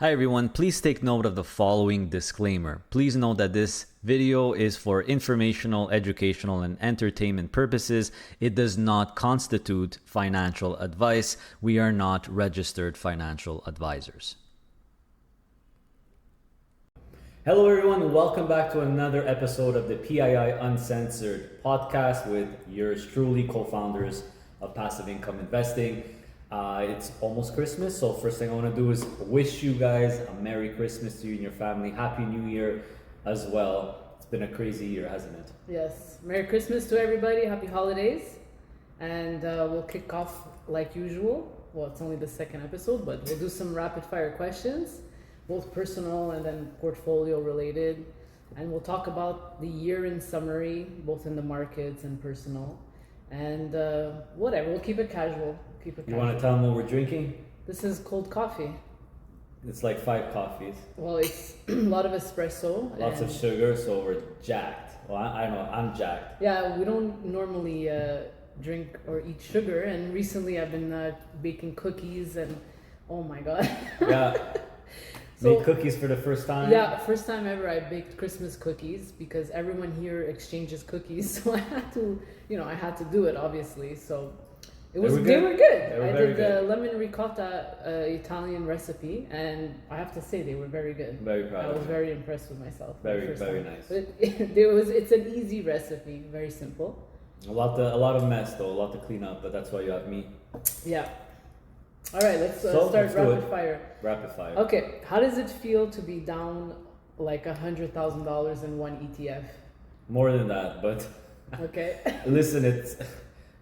Hi everyone, please take note of the following disclaimer. Please note that this video is for informational, educational, and entertainment purposes. It does not constitute financial advice. We are not registered financial advisors. Hello everyone, welcome back to another episode of the PII Uncensored podcast with yours truly, co-founders of Passive Income Investing. It's almost Christmas, so first thing I want to do is wish you guys a Merry Christmas to you and your family. Happy New Year as well. It's been a crazy year, hasn't it? Yes. Merry Christmas to everybody. Happy holidays. And we'll kick off like usual. Well, it's only the second episode, but we'll do some rapid fire questions, both personal and then portfolio related. And we'll talk about the year in summary, both in the markets and personal. And whatever, we'll keep it casual. You want to tell them what we're drinking? This is cold coffee. It's like 5 coffees. Well, it's a lot of espresso. Lots of sugar, so we're jacked. Well, I know, I'm jacked. Yeah, we don't normally drink or eat sugar, and recently I've been baking cookies, and oh my god. Yeah. Made cookies for the first time? Yeah, first time ever I baked Christmas cookies because everyone here exchanges cookies, so I had to do it, obviously. So they were good. I did the lemon ricotta Italian recipe, and I have to say they were very good. Very proud. I was very impressed with myself. Very nice. But it's an easy recipe, very simple. A lot of mess though, a lot to clean up, but that's why you have me. Yeah. All right, let's start rapid fire. Rapid fire. Okay, how does it feel to be down like $100,000 in one ETF? More than that, but okay. Listen,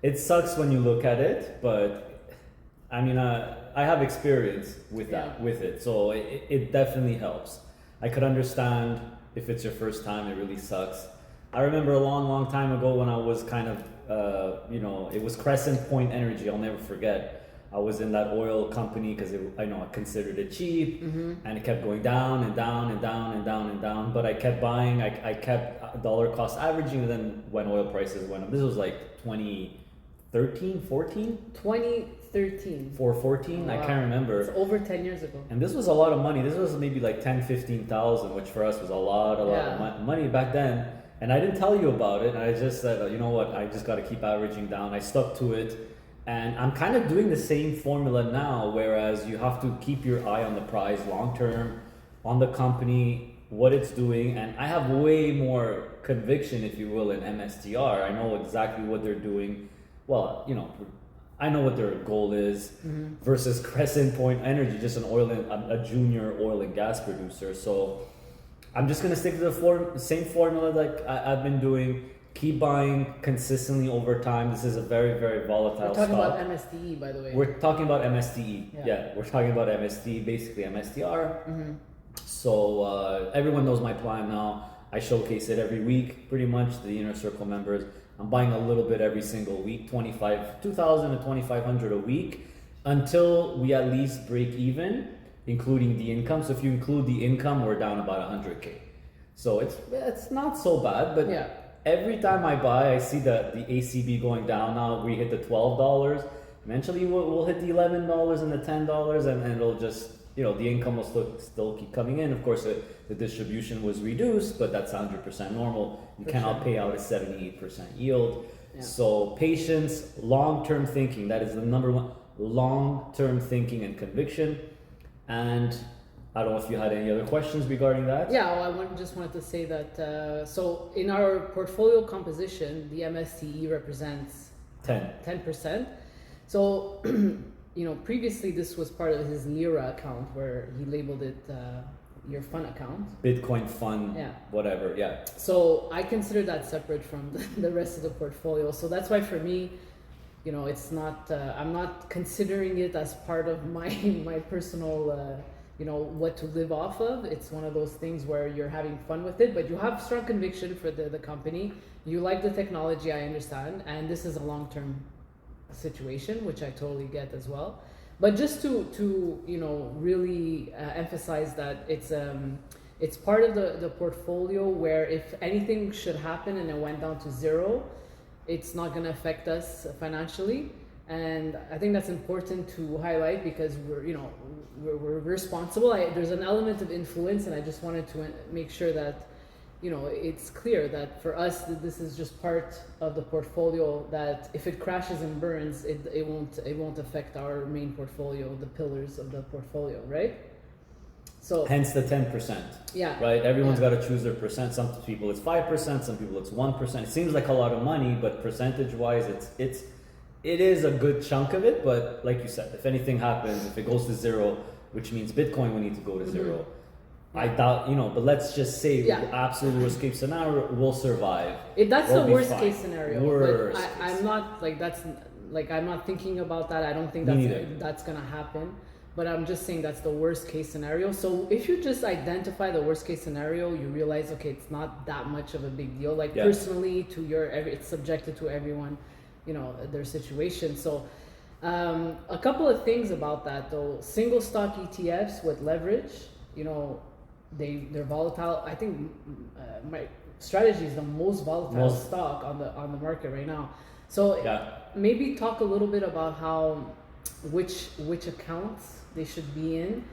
it sucks when you look at it, but I mean, I have experience with that, with it, so it definitely helps. I could understand if it's your first time, it really sucks. I remember a long time ago when I was kind of, it was Crescent Point Energy. I'll never forget. I was in that oil company because I considered it cheap, and it kept going down and down and down and down and down. But I kept buying. I kept dollar cost averaging, and then when oil prices went up, this was like 2013, 14? 2013. 14? Wow. I can't remember. It's over 10 years ago. And this was a lot of money. This was maybe like 10, 15,000, which for us was a lot of money back then. And I didn't tell you about it. And I just said, you know what? I just got to keep averaging down. I stuck to it. And I'm kind of doing the same formula now, whereas you have to keep your eye on the prize long term, on the company, what it's doing. And I have way more conviction, if you will, in MSTR. I know exactly what they're doing. Well, I know what their goal is versus Crescent Point Energy, just a junior oil and gas producer. So I'm just going to stick to the same formula like I've been doing. Keep buying consistently over time. This is a very, very volatile stock. We're talking about MSTE, by the way. We're talking about MSTE. Yeah, we're talking about MSTE, basically MSTR. So everyone knows my plan now. I showcase it every week, pretty much, the Inner Circle members. I'm buying a little bit every single week, 2,000 to 2,500 a week, until we at least break even, including the income. So if you include the income, we're down about 100K. So it's not so bad, but yeah. Every time I buy, I see the ACB going down. Now we hit the $12. Eventually we'll hit the $11 and the $10, and it'll just, the income will still keep coming in. Of course, the distribution was reduced, but that's 100% normal. You cannot pay out a 78% yield. Yeah. So patience, long-term thinking, that is the number one. Long-term thinking and conviction. And I don't know if you had any other questions regarding that. Yeah, well, just wanted to say that, so in our portfolio composition, the MSTE represents 10%. So, previously this was part of his Lira account where he labeled it your fun account. Bitcoin fund, whatever, yeah. So I consider that separate from the rest of the portfolio. So that's why for me, it's not, I'm not considering it as part of my personal what to live off of. It's one of those things where you're having fun with it, but you have strong conviction for the company. You like the technology, I understand, and this is a long-term situation, which I totally get as well. But just to really emphasize that it's part of the portfolio where if anything should happen and it went down to zero, it's not going to affect us financially. And I think that's important to highlight because we're responsible. There's an element of influence, and I just wanted to make sure that it's clear that for us that this is just part of the portfolio, that if it crashes and burns, it won't affect our main portfolio, the pillars of the portfolio, right? So hence the 10%. Yeah. Right? Everyone's got to choose their percent. Some people it's 5%, some people it's 1%. It seems like a lot of money, but percentage wise it is a good chunk of it, but like you said, if anything happens, if it goes to zero, which means Bitcoin will need to go to zero. I doubt, but let's just say absolute worst case scenario, we'll survive. That's the worst fine. case scenario. Worst but I'm not I'm not thinking about that. I don't think that's gonna happen. But I'm just saying that's the worst case scenario. So if you just identify the worst case scenario, you realize, okay, it's not that much of a big deal. Personally, it's subjected to everyone, their situation. So a couple of things about that though. Single stock ETFs with leverage, they're volatile. I think my strategy is the most volatile stock on the market right now. So maybe talk a little bit about how which accounts they should be in.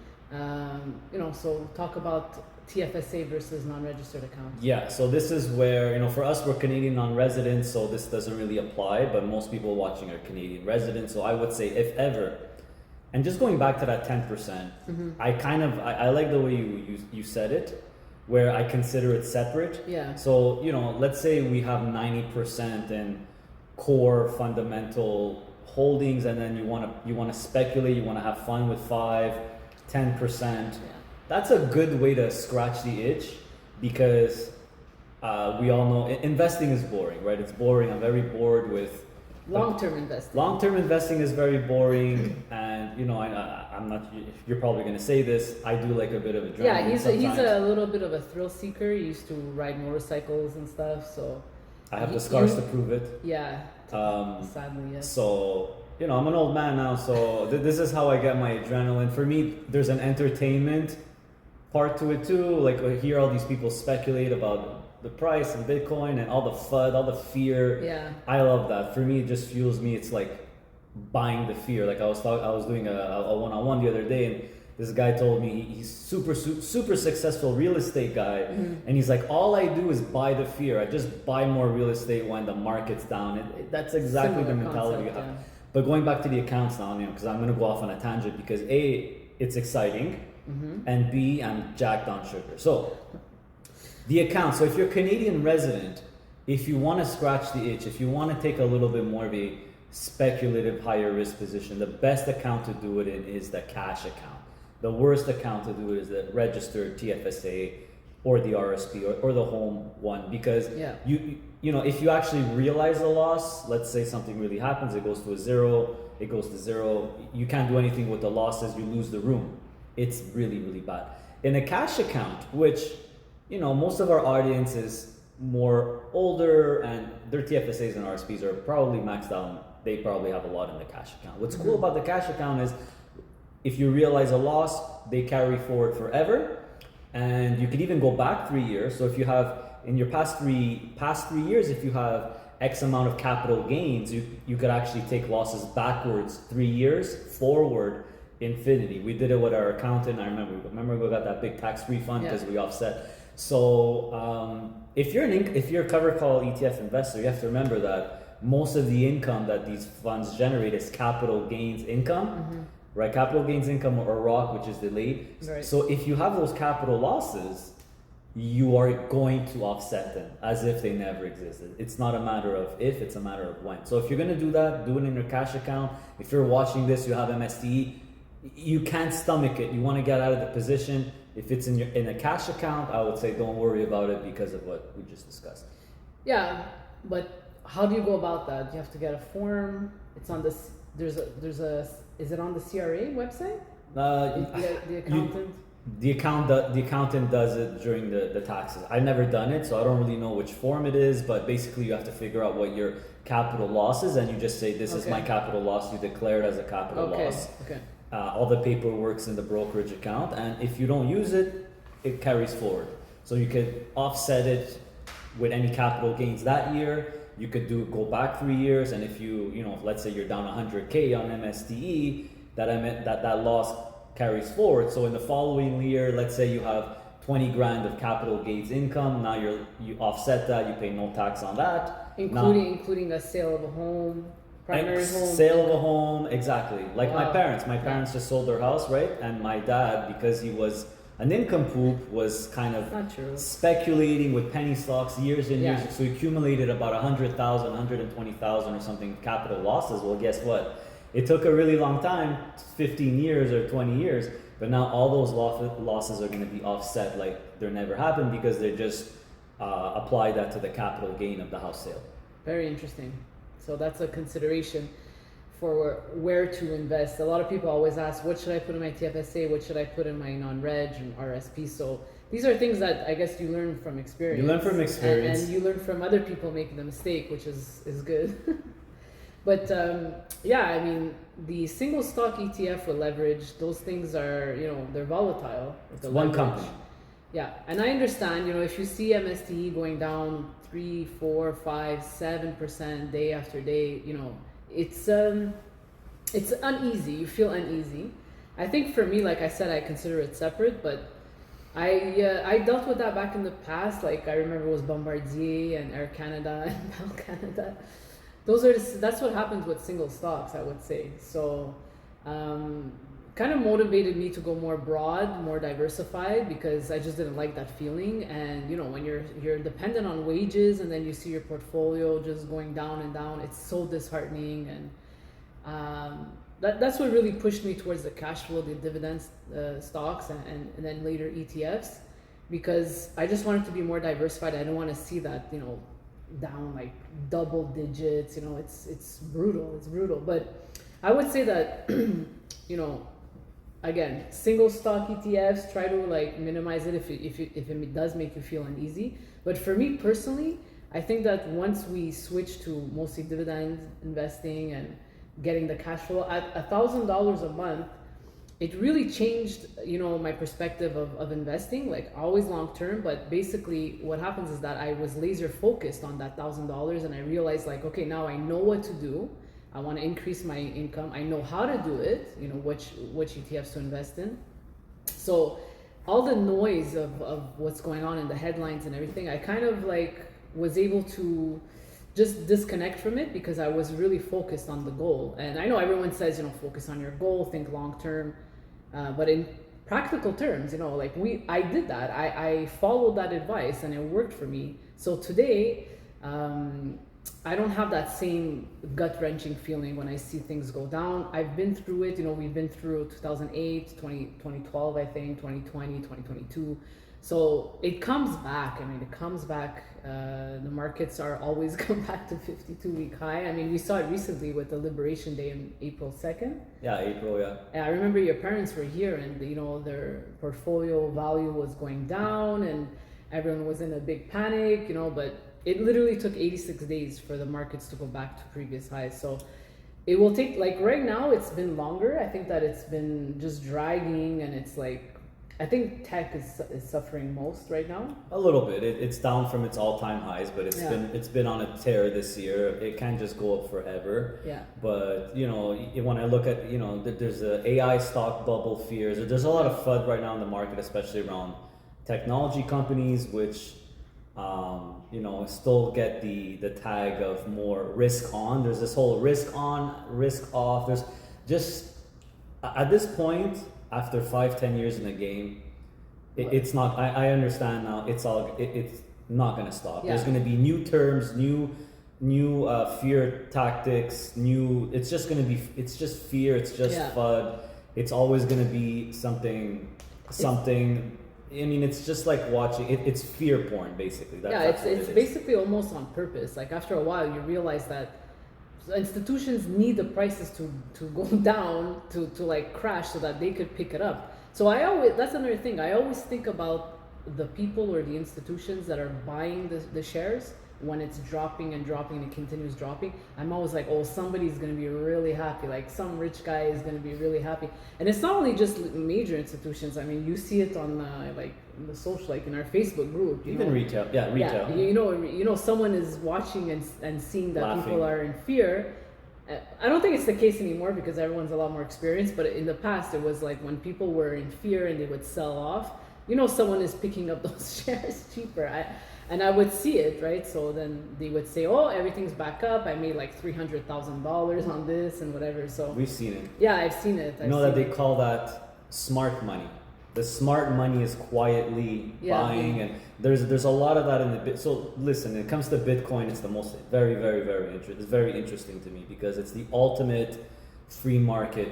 So talk about TFSA versus non-registered accounts. Yeah, so this is where, for us, we're Canadian non-residents, so this doesn't really apply, but most people watching are Canadian residents. So I would say, if ever, and just going back to that 10%, I like the way you said it, where I consider it separate. Yeah. So, let's say we have 90% in core fundamental holdings, and then you want to speculate, you want to have fun with 5-10%. That's a good way to scratch the itch, because we all know investing is boring, right? It's boring. I'm very bored with long-term investing. Long-term investing is very boring, and I'm not. You're probably going to say this. I do like a bit of adrenaline. Yeah, he's a little bit of a thrill seeker. He used to ride motorcycles and stuff, so I have the scars to prove it. Yeah. Sadly, yes. So I'm an old man now, so this is how I get my adrenaline. For me, there's an entertainment part to it too. Like, I hear all these people speculate about the price and Bitcoin and all the FUD, all the fear. Yeah. I love that. For me, it just fuels me. It's like buying the fear. Like I was doing a one-on-one the other day, and this guy told me he's super successful real estate guy, and he's like, all I do is buy the fear. I just buy more real estate when the market's down. That's exactly the mentality you have. But going back to the accounts now, because I'm going to go off on a tangent, because A, it's exciting, and B, I'm jacked on sugar. So the account. So if you're a Canadian resident, if you want to scratch the itch, if you want to take a little bit more of a speculative higher risk position, the best account to do it in is the cash account. The worst account to do it is the registered TFSA or the RSP or the home one, because if you actually realize a loss, let's say something really happens, it goes to zero, you can't do anything with the losses, you lose the room. It's really, really bad. In a cash account, which most of our audience is more older and their TFSAs and RSPs are probably maxed out, they probably have a lot in the cash account. What's cool about the cash account is if you realize a loss, they carry forward forever, and you can even go back 3 years. So if you have in your past three years, if you have X amount of capital gains, you could actually take losses backwards 3 years, forward infinity. We did it with our accountant. I remember we got that big tax refund because we offset. So if you're a cover call ETF investor, you have to remember that most of the income that these funds generate is capital gains income, right? Capital gains income, or ROC, which is delayed. Right. So if you have those capital losses, you are going to offset them as if they never existed. It's not a matter of if, it's a matter of when. So if you're going to do that, do it in your cash account. If you're watching this, you have MSTE, you can't stomach it. You want to get out of the position. If it's in a cash account, I would say don't worry about it because of what we just discussed. Yeah, but how do you go about that? You have to get a form. It's on this. Is it on the CRA website? The accountant. The accountant does it during the taxes. I've never done it, so I don't really know which form it is. But basically, you have to figure out what your capital loss is, and you just say, "This is my capital loss." You declare it as a capital loss. Okay. All the paperwork's in the brokerage account, and if you don't use it, it carries forward. So you could offset it with any capital gains that year. You could go back 3 years, and if let's say you're down 100K on MSTE, that loss carries forward. So in the following year, let's say you have 20 grand of capital gains income. Now you offset that, you pay no tax on that. Including a sale of a home, primary home. Sale of a home, exactly. Like Wow. my parents just sold their house, right? And my dad, because he was an nincompoop, was kind of Not true. speculating with penny stocks years and Yeah. years. So he accumulated about 100,000, 120,000 or something capital losses. Well, guess what? It took a really long time, 15 years or 20 years, but now all those losses are going to be offset like they're never happened, because they just apply that to the capital gain of the house sale. Very interesting. So that's a consideration for where to invest. A lot of people always ask, what should I put in my TFSA? What should I put in my non-reg and RSP? So these are things that I guess you learn from experience. You learn from experience. And you learn from other people making the mistake, which is good. But yeah, I mean, the single stock ETF with leverage, those things are, they're volatile. It's one company. Yeah, and I understand, if you see MSTE going down 3, 4, 5, 7% day after day, it's uneasy. You feel uneasy. I think for me, like I said, I consider it separate, but I dealt with that back in the past. Like I remember it was Bombardier and Air Canada and Bell Canada. That's what happens with single stocks, I would say. So kind of motivated me to go more broad, more diversified, because I just didn't like that feeling. And when you're dependent on wages and then you see your portfolio just going down and down, it's so disheartening. And that's what really pushed me towards the cash flow, the dividends stocks, and then later ETFs, because I just wanted to be more diversified. I didn't want to see that down like double digits. It's brutal. But I would say that again, single stock ETFs, try to like minimize it if it does make you feel uneasy. But for me personally, I think that once we switch to mostly dividend investing and getting the cash flow at $1,000 a month, it really changed, my perspective of investing, like always long term. But basically what happens is that I was laser focused on that $1,000, and I realized like, okay, now I know what to do. I want to increase my income. I know how to do it, which ETFs to invest in. So all the noise of what's going on in the headlines and everything, I kind of like was able to just disconnect from it, because I was really focused on the goal. And I know everyone says, focus on your goal, think long term. But in practical terms, I did that. I followed that advice and it worked for me. So today, I don't have that same gut-wrenching feeling when I see things go down. I've been through it. We've been through 2008, 2012, I think, 2020, 2022. So it comes back. It comes back. The markets are always come back to 52-week high. We saw it recently with the Liberation Day on April 2nd. Yeah, April, yeah. I remember your parents were here, and their portfolio value was going down, and everyone was in a big panic, but it literally took 86 days for the markets to go back to previous highs. So it will take, like right now, it's been longer. I think that it's been just dragging, and it's like, I think tech is suffering most right now. A little bit. It's down from its all-time highs, but it's been on a tear this year. It can't just go up forever. Yeah. But when I look at there's a AI stock bubble fears. There's a lot of FUD right now in the market, especially around technology companies, which still get the tag of more risk on. There's this whole risk on, risk off. There's just at this point, after 5-10 years in the game, it's not. I understand now. It's not going to stop. Yeah. There's going to be new terms, new fear tactics. It's just going to be. It's just fear. It's just FUD. It's always going to be something. It's just like watching. It's fear porn, basically. It's basically almost on purpose. Like after a while, you realize that institutions need the prices to go down to like crash so that they could pick it up. So that's another thing. I always think about the people or the institutions that are buying the shares. when it's dropping and dropping and it continues dropping, I'm always like, oh, somebody's going to be really happy. Like some rich guy is going to be really happy. And it's not only just major institutions. I mean, you see it on like in the social, like in our Facebook group. Even retail. Yeah, retail. Yeah, you know, someone is watching and seeing that Laughing. people are in fear. I don't think it's the case anymore because everyone's a lot more experienced. But in the past, it was like when people were in fear and they would sell off, you know, someone is picking up those shares cheaper. And I would see it, right? So then they would say, oh, everything's back up. I made like $300,000 on this and whatever. So we've seen it. Yeah, I've seen it. You know that they call that smart money. The smart money is quietly buying, and there's a lot of that in the bit. So listen, when it comes to Bitcoin, it's the most very it's very interesting to me because it's the ultimate free market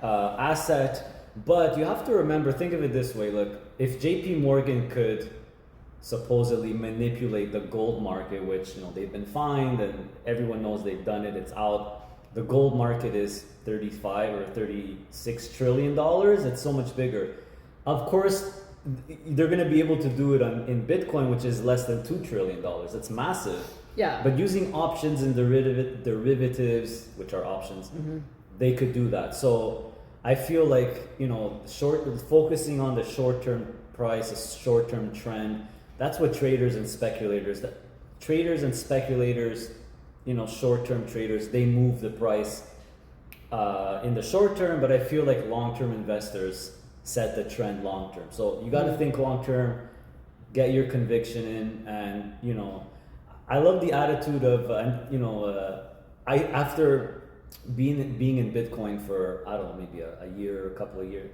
asset. But you have to remember, think of it this way: look, if J.P. Morgan could supposedly manipulate the gold market, which they've been fined and everyone knows they've done it, it's out. The gold market is 35 or 36 trillion dollars. It's so much bigger. Of course, they're going to be able to do it in Bitcoin, which is less than $2 trillion. That's massive. Yeah. But using options and derivatives, which are options, they could do that. So I feel like, focusing on the short-term price, a short-term trend, that's what traders and speculators, short-term traders, they move the price in the short term, but I feel like long-term investors set the trend long-term. So you got to think long-term, get your conviction in, and I love the attitude of after being in Bitcoin for I don't know, maybe a year, a couple of years,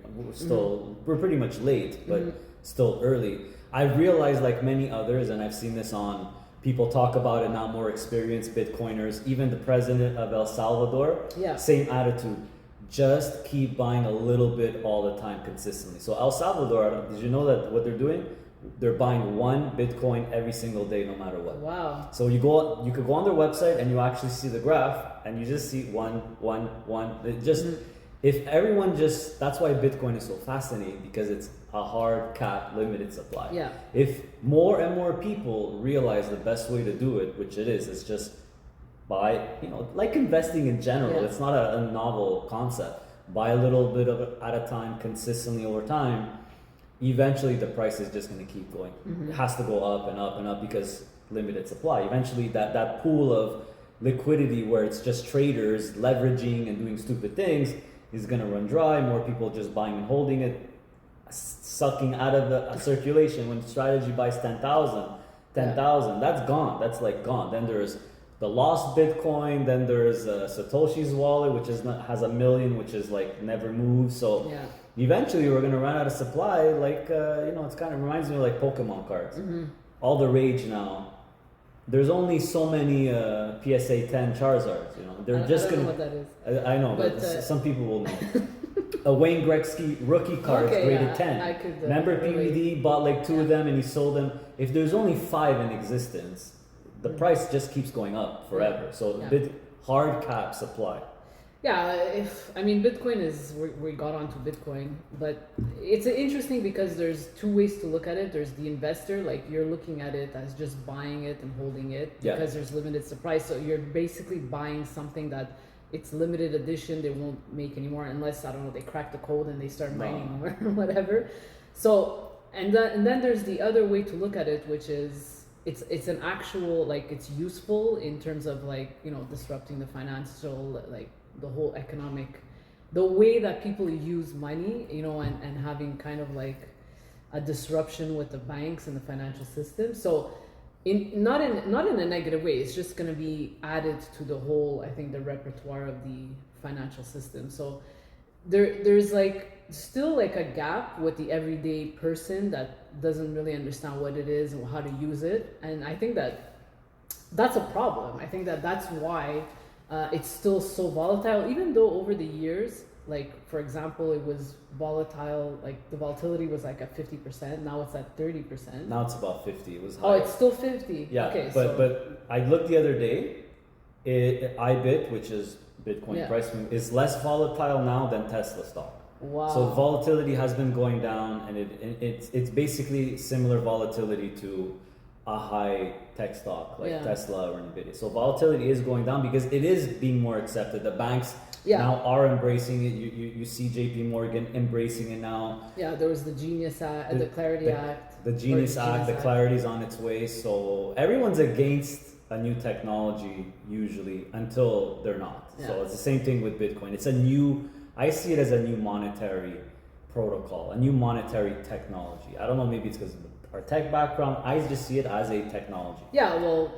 we're pretty much late, but still early. I realized, like many others, and I've seen this on people talk about it now, more experienced Bitcoiners, even the president of El Salvador, same attitude. Just keep buying a little bit all the time consistently. So El Salvador, did you know that what they're doing? They're buying one Bitcoin every single day, no matter what. Wow. So you could go on their website and you actually see the graph and you just see one. It just, if everyone that's why Bitcoin is so fascinating, because it's a hard cap, limited supply. Yeah. If more and more people realize the best way to do it, which it is just buy, like investing in general, it's not a novel concept. Buy a little bit of it at a time, consistently over time. Eventually the price is just going to keep going. It has to go up and up and up because limited supply. Eventually that pool of liquidity where it's just traders leveraging and doing stupid things is going to run dry. More people just buying and holding it, sucking out of the circulation. When strategy buys 10,000, that's gone. That's like gone. Then there's the lost Bitcoin, then there's Satoshi's wallet, which has 1 million, which is like never moves. So eventually we're gonna run out of supply. Like it's kind of reminds me of like Pokemon cards. All the rage now. There's only so many PSA 10 Charizards. They're just I don't gonna. know what that is. I know, but some people will know. A Wayne Gretzky rookie cards graded 10. Remember PVD bought like 2 of them and he sold them. If there's only 5 in existence, the price just keeps going up forever. So hard cap supply. Yeah, Bitcoin is, we got onto Bitcoin, but it's interesting because there's 2 ways to look at it. There's the investor, like you're looking at it as just buying it and holding it because there's limited supply. So you're basically buying something that it's limited edition, they won't make anymore unless, I don't know, they crack the code and they start mining or whatever. So, and then there's the other way to look at it, which is, it's an actual, like, it's useful in terms of like, disrupting the financial, like the whole economic, the way that people use money, and having kind of like a disruption with the banks and the financial system. So not in a negative way, it's just going to be added to the whole, I think, the repertoire of the financial system. So there's like still like a gap with the everyday person that doesn't really understand what it is and how to use it. And I think that's a problem. I think that's why it's still so volatile, even though over the years, like for example, it was volatile, like the volatility was like at 50%, now it's at 30%. Now it's about 50. It was high. Oh, it's still 50. Yeah, okay, but I looked the other day, IBIT, which is Bitcoin price, is less volatile now than Tesla stock. Wow. So volatility has been going down, and it's basically similar volatility to a high tech stock like Yeah. Tesla or Nvidia. So volatility is going down because it is being more accepted. The banks Yeah. now are embracing it. You see JP Morgan embracing it now. Yeah, there was the Genius Act, the Clarity Act. The Genius Act, the Clarity's on its way. So everyone's against a new technology usually until they're not. Yeah. So it's the same thing with Bitcoin. It's a new, I see it as a new monetary protocol, a new monetary technology. I don't know, maybe it's because of our tech background. I just see it as a technology. Yeah, well,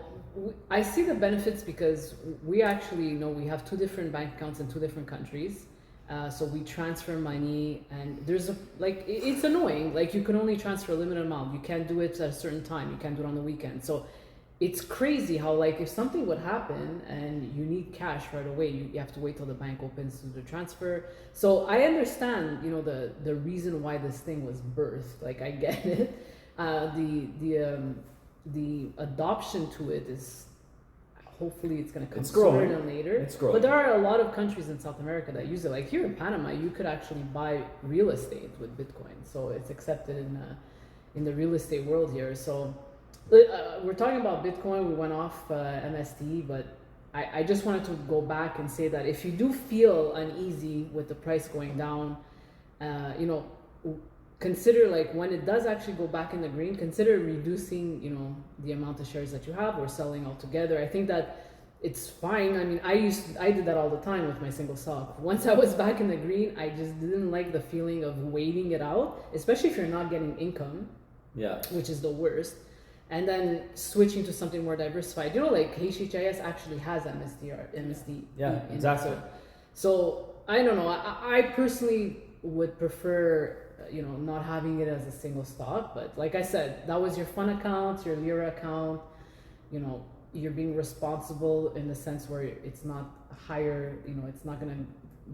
I see the benefits because we actually, we have two different bank accounts in two different countries. So we transfer money, and there's it's annoying. Like, you can only transfer a limited amount. You can't do it at a certain time. You can't do it on the weekend. So it's crazy how, like, if something would happen and you need cash right away, you have to wait till the bank opens to do the transfer. So I understand, the reason why this thing was birthed. Like, I get it. The adoption to it is, hopefully it's going to come sooner than later. It's growing. But there are a lot of countries in South America that use it. Like here in Panama, you could actually buy real estate with Bitcoin. So it's accepted in the real estate world here. So we're talking about Bitcoin. We went off MST, but I just wanted to go back and say that if you do feel uneasy with the price going down, consider, like, when it does actually go back in the green, consider reducing, the amount of shares that you have or selling altogether. I think that it's fine. I mean, I did that all the time with my single stock. Once I was back in the green, I just didn't like the feeling of waiting it out, especially if you're not getting income, which is the worst. And then switching to something more diversified. Like HHIS actually has MSD. Yeah, exactly. So I don't know. I personally would prefer, not having it as a single stock. But like I said, that was your fun account, your Lira account. You're being responsible in the sense where it's not higher. It's not gonna.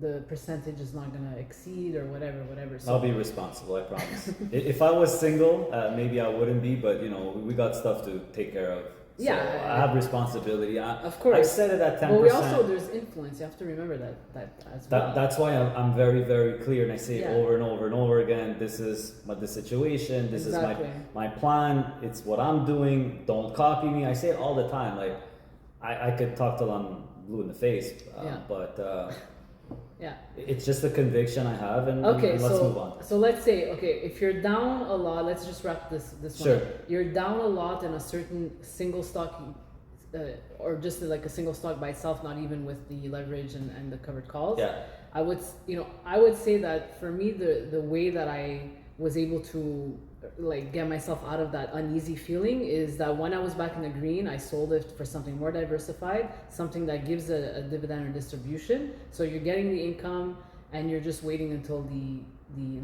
The percentage is not gonna exceed or whatever. So I'll be responsible, I promise. If I was single, maybe I wouldn't be, but we got stuff to take care of. So I have responsibility. Of course. I said it at 10%. But there's influence. You have to remember that as well. That's why I'm very, very clear, and I say it over and over and over again. This is the situation. This is my plan. It's what I'm doing. Don't copy me. I say it all the time. Like, I could talk till I'm blue in the face, but it's just a conviction I have, and let's move on. So let's say, if you're down a lot, let's just wrap this Sure. one up. You're down a lot in a certain single stock, or just like a single stock by itself, not even with the leverage and the covered calls. Yeah. I would say that for me, the way that I was able to get myself out of that uneasy feeling is that when I was back in the green, I sold it for something more diversified, something that gives a dividend or distribution. So you're getting the income and you're just waiting until the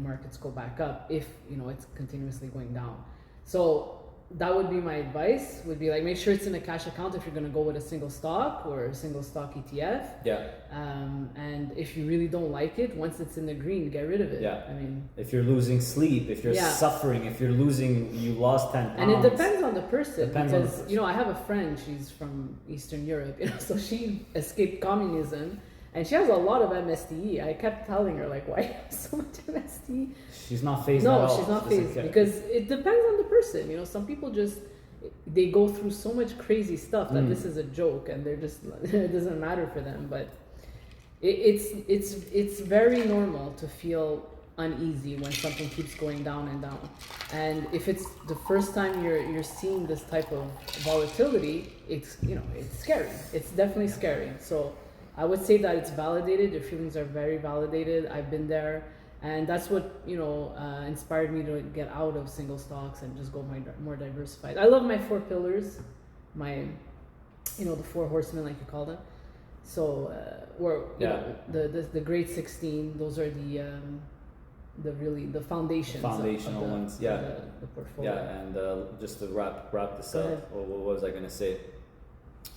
markets go back up if it's continuously going down. So that would be my advice, would be make sure it's in a cash account if you're going to go with a single stock or a single stock ETF. Yeah. And if you really don't like it, once it's in the green, get rid of it. Yeah. I mean, if you're losing sleep, if you're suffering, if you lost 10 pounds. And it depends on the person. Because, person. I have a friend, she's from Eastern Europe, so she escaped communism. And she has a lot of MSTE. I kept telling her, why you have so much MSTE? She's not phased at all. No, she's not phased because it depends on the person. Some people they go through so much crazy stuff that this is a joke and they're just, it doesn't matter for them. But it's very normal to feel uneasy when something keeps going down and down. And if it's the first time you're seeing this type of volatility, it's scary. It's definitely scary. So I would say that it's validated. Your feelings are very validated. I've been there, and that's what inspired me to get out of single stocks and just go more diversified. I love my 4 pillars, the 4 horsemen, like you call them. So the great 16. Those are the foundations. Foundational ones. The portfolio. Yeah, and just to wrap this up, what was I gonna say?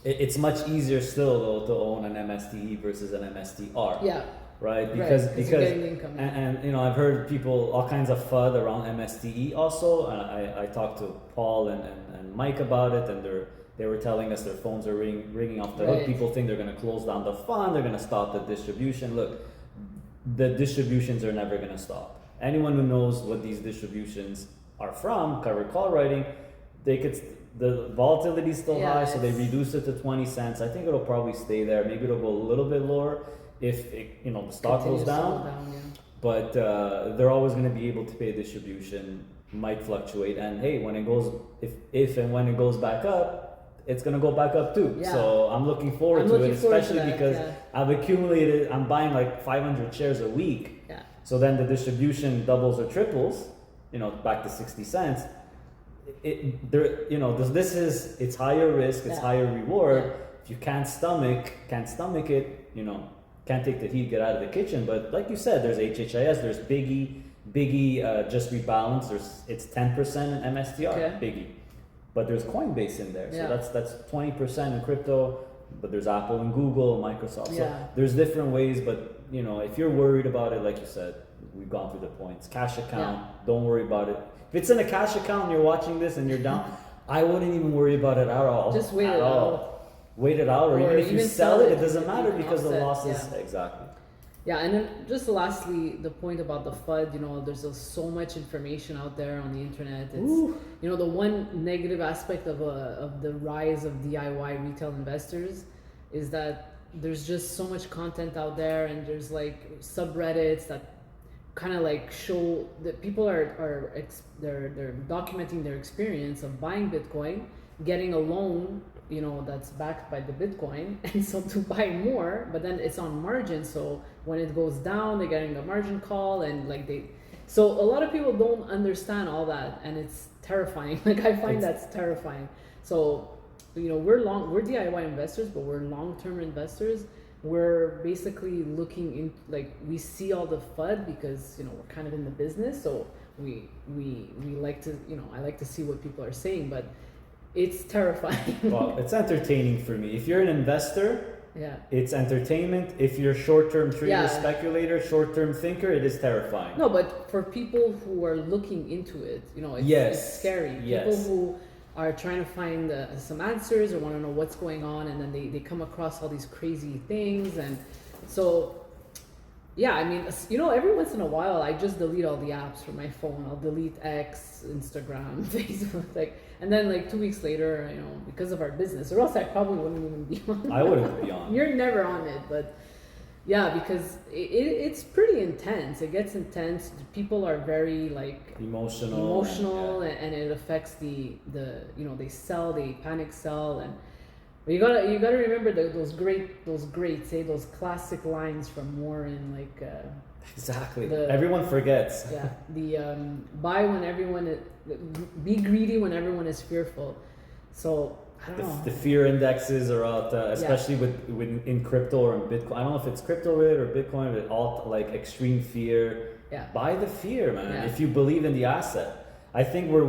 It's much easier still though to own an MSTE versus an MSTR. Yeah. Right? Because you're getting income. And I've heard people all kinds of FUD around MSTE also. I talked to Paul and Mike about it, and they were telling us their phones are ringing off the hook. People think they're going to close down the fund, they're going to stop the distribution. Look, the distributions are never going to stop. Anyone who knows what these distributions are from, covered call writing, the volatility is still Yeah, high, so they it's- reduced it to 20 cents. I think it'll probably stay there. Maybe it'll go a little bit lower if the stock Continues goes to down. go down, yeah. But they're always going to be able to pay distribution. Might fluctuate, and hey, when it goes, if and when it goes back up, it's going to go back up too. Yeah. So I'm looking forward to it, especially because yeah. I've accumulated. I'm buying like 500 shares a week. Yeah. So then the distribution doubles or triples, back to 60 cents. It's higher risk, it's Yeah. higher reward. Yeah. If you can't stomach it, can't take the heat, get out of the kitchen. But like you said, there's HHIS, there's Biggie just rebalance. It's 10% in MSTR, Okay. Biggie. But there's Coinbase in there, so Yeah. that's 20% in crypto. But there's Apple and Google, Microsoft. So Yeah. there's different ways, but if you're worried about it, like you said, we've gone through the points. Cash account, don't worry about it. If it's in a cash account and you're watching this and you're down, I wouldn't even worry about it at all. Just wait it out. Wait it out, or even if you sell it, it doesn't matter you can because the offset, losses. yeah. Exactly. Yeah, and then just lastly, the point about the FUD, there's so much information out there on the internet. It's, the one negative aspect of the rise of DIY retail investors is that there's just so much content out there, and there's like subreddits that kind of like show that people they're documenting their experience of buying Bitcoin, getting a loan, that's backed by the Bitcoin, and so to buy more, but then it's on margin, so when it goes down, they're getting a margin call, and so a lot of people don't understand all that, and it's terrifying. Like I find that's terrifying. So, we're DIY investors, but we're long-term investors. We're basically looking in, we see all the FUD because, we're kind of in the business, so we like to, I like to see what people are saying, but it's terrifying. Well, it's entertaining for me. If you're an investor, yeah, it's entertainment. If you're a short-term trader, Yeah. speculator, short-term thinker, it is terrifying. No, but for people who are looking into it, it's, Yes. it's scary. Yes. People who are trying to find some answers or want to know what's going on, and then they come across all these crazy things, and so yeah, I mean, every once in a while I just delete all the apps from my phone. I'll delete X, Instagram, Facebook, and then 2 weeks later, because of our business, or else I probably wouldn't even be on. I wouldn't be on. You're never on it, but yeah, because it's pretty intense. It gets intense. People are very emotional, and it affects the they sell, they panic sell, and but you gotta remember those greats, those classic lines from Warren, exactly. Everyone forgets. yeah, the buy when everyone be greedy when everyone is fearful. So I don't know. The fear indexes are out, especially with in crypto or in Bitcoin. I don't know if it's crypto related or Bitcoin, but all extreme fear. Yeah. Buy the fear, man. Yeah. If you believe in the asset. I think we're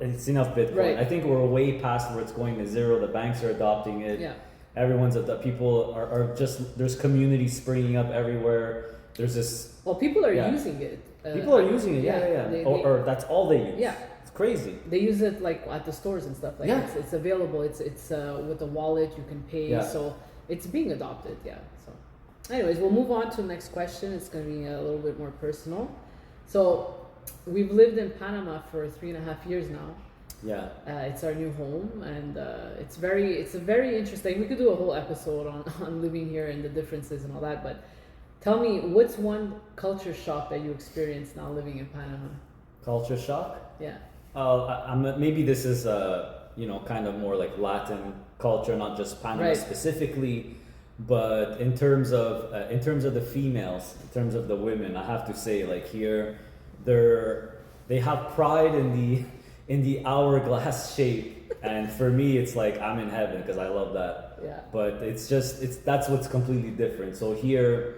it's enough Bitcoin. Right. I think we're way past where it's going to zero. The banks are adopting it. Yeah. People are just, there's community springing up everywhere. There's this. Well, people are Yeah. using it. People are using it. Yeah. Or that's all they use. Yeah. It's crazy. They use it at the stores and stuff. Yeah. It's available. It's with a wallet you can pay. Yeah. So it's being adopted. Yeah. So, anyways, we'll move on to the next question. It's going to be a little bit more personal. So, we've lived in Panama for 3.5 years now. Yeah. It's our new home, and it's a very interesting. We could do a whole episode on living here and the differences and all that. But tell me, what's one culture shock that you experienced now living in Panama? Culture shock? Yeah. Maybe this is kind of more like Latin culture, not just Panama Right. specifically, but in terms of the females, in terms of the women, I have to say, here, they have pride in the hourglass shape, and for me, it's like I'm in heaven because I love that. Yeah. But that's what's completely different. So here,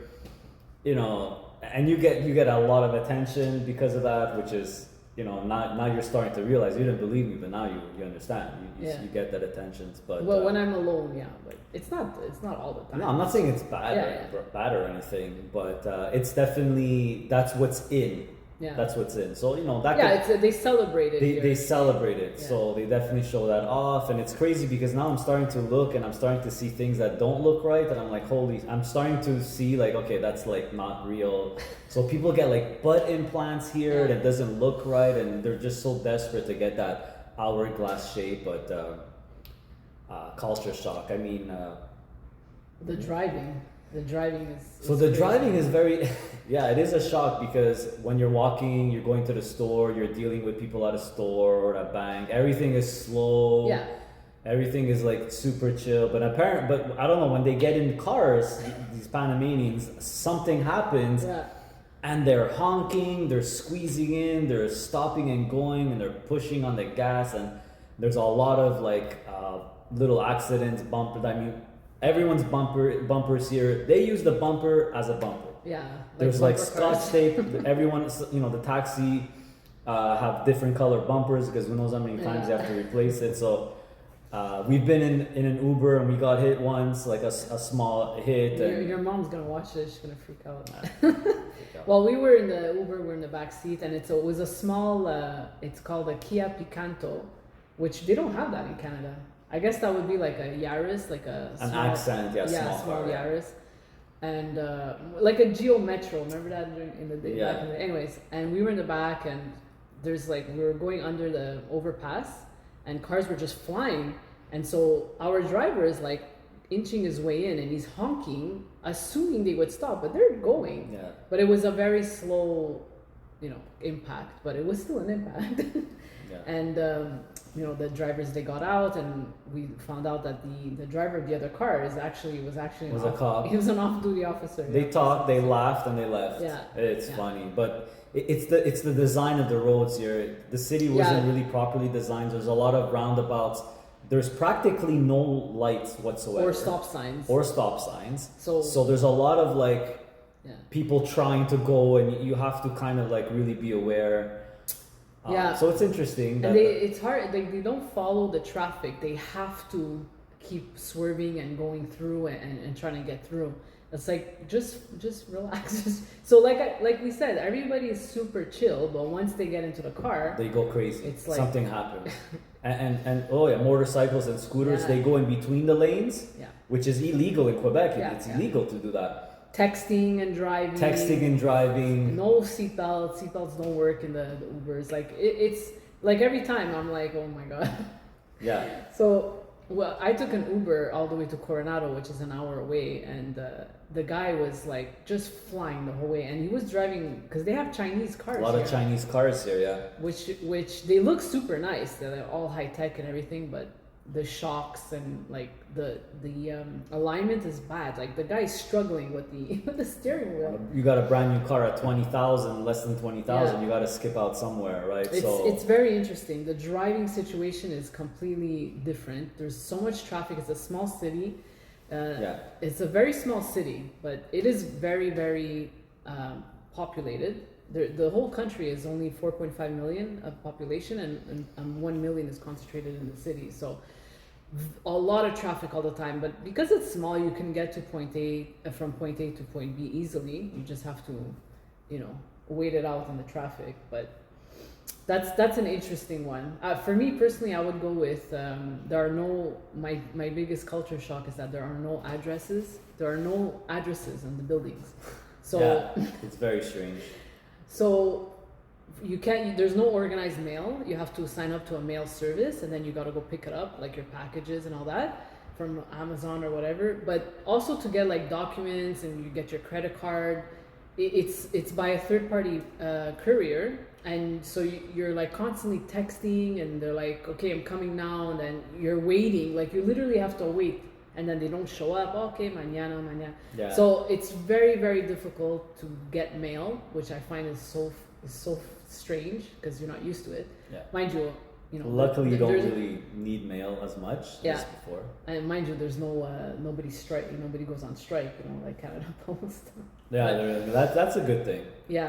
and you get a lot of attention because of that, which is. Now you're starting to realize you didn't believe me, but now you understand. You get that attention. But when I'm alone, yeah, but it's not all the time. no, I'm not saying it's bad or anything, but it's definitely that's what's in. Yeah. That's what's in. So that. Yeah, they celebrate it. They celebrate it, Yeah. so they definitely show that off, and it's crazy because now I'm starting to look and I'm starting to see things that don't look right, and I'm like, I'm starting to see okay, that's not real. So people get butt implants here Yeah. that doesn't look right, and they're just so desperate to get that hourglass shape, but culture shock. I mean, The driving is. so is the crazy. driving is very, yeah, it is a shock because when you're walking, you're going to the store, you're dealing with people at a store or at a bank. Everything is slow. Yeah. Everything is like super chill. But I don't know, when they get in cars, these Panamanians, something happens. Yeah. And they're honking, they're squeezing in, they're stopping and going, and they're pushing on the gas, and there's a lot of like little accidents, bumpers. I mean, everyone's bumpers here. They use the bumper as a bumper. Yeah. There's like bumper scotch cars. tape. Everyone, the taxi have different color bumpers because who knows how many times you have to replace it. So we've been in an Uber and we got hit once, like a small hit. Your mom's gonna watch this. She's gonna freak out. Well, we were in the Uber. We're in the back seat, and it was a small. It's called a Kia Picanto, which they don't have that in Canada. I guess that would be like a Yaris, like an accent, small car, Yaris, and like a Geo Metro. Remember that in the day? Yeah. Back in the, anyways, and we were in the back, and there's like we were going under the overpass, and cars were just flying, and so our driver is like inching his way in, and he's honking, assuming they would stop, but they're going. Yeah. But it was a very slow, impact, but it was still an impact. Yeah. And the drivers, they got out, and we found out that the driver of the other car was actually Was a cop. He was an off-duty officer. They talked, they laughed, and they left. Yeah. It's funny, but it's the design of the roads here. The city wasn't really properly designed. There's a lot of roundabouts. There's practically no lights whatsoever. Or stop signs. So there's a lot of like Yeah. people trying to go, and you have to kind of like really be aware. Yeah. So it's interesting. And it's hard. They don't follow the traffic. They have to keep swerving and going through and trying to get through. It's like just relax. So like we said, everybody is super chill, but once they get into the car, they go crazy. It's like something happens. and oh yeah, motorcycles and scooters, Yeah. they go in between the lanes, Yeah. which is illegal in Quebec. Yeah, It's yeah. illegal to do that. Texting and driving. No seatbelts. Seatbelts don't work in the Ubers. Like it's like every time I'm like, oh my god. Yeah. So I took an Uber all the way to Coronado, which is an hour away, and the guy was like just flying the whole way, and he was driving because they have Chinese cars. A lot of Chinese cars here, yeah. Which they look super nice. They're all high tech and everything, but the shocks and like the alignment is bad. Like the guy's struggling with the steering wheel. You got a brand new car at 20,000, less than 20,000. Yeah. You got to skip out somewhere, right? It's very interesting. The driving situation is completely different. There's so much traffic. It's a small city. It's a very small city, but it is very, very populated. The whole country is only 4.5 million of population, and 1 million is concentrated in the city. So a lot of traffic all the time. But because it's small, you can get to from point A to point B easily. You just have to, wait it out in the traffic. But that's an interesting one. For me personally, I would go with there are no. My biggest culture shock is that there are no addresses. There are no addresses in the buildings. So yeah, it's very strange. So you can't. There's no organized mail. You have to sign up to a mail service, and then you got to go pick it up, like your packages and all that, from Amazon or whatever. But also to get like documents and you get your credit card, it's by a third party courier, and so you're like constantly texting, and they're like, okay, I'm coming now, and then you're waiting. Like you literally have to wait. And then they don't show up. Okay, mañana. Yeah. So it's very, very difficult to get mail, which I find is so strange because you're not used to it. Yeah. Mind you, luckily you don't really need mail as much as before. And mind you, there's nobody strike. Nobody goes on strike. Like Canada Post. Yeah, that's a good thing. Yeah.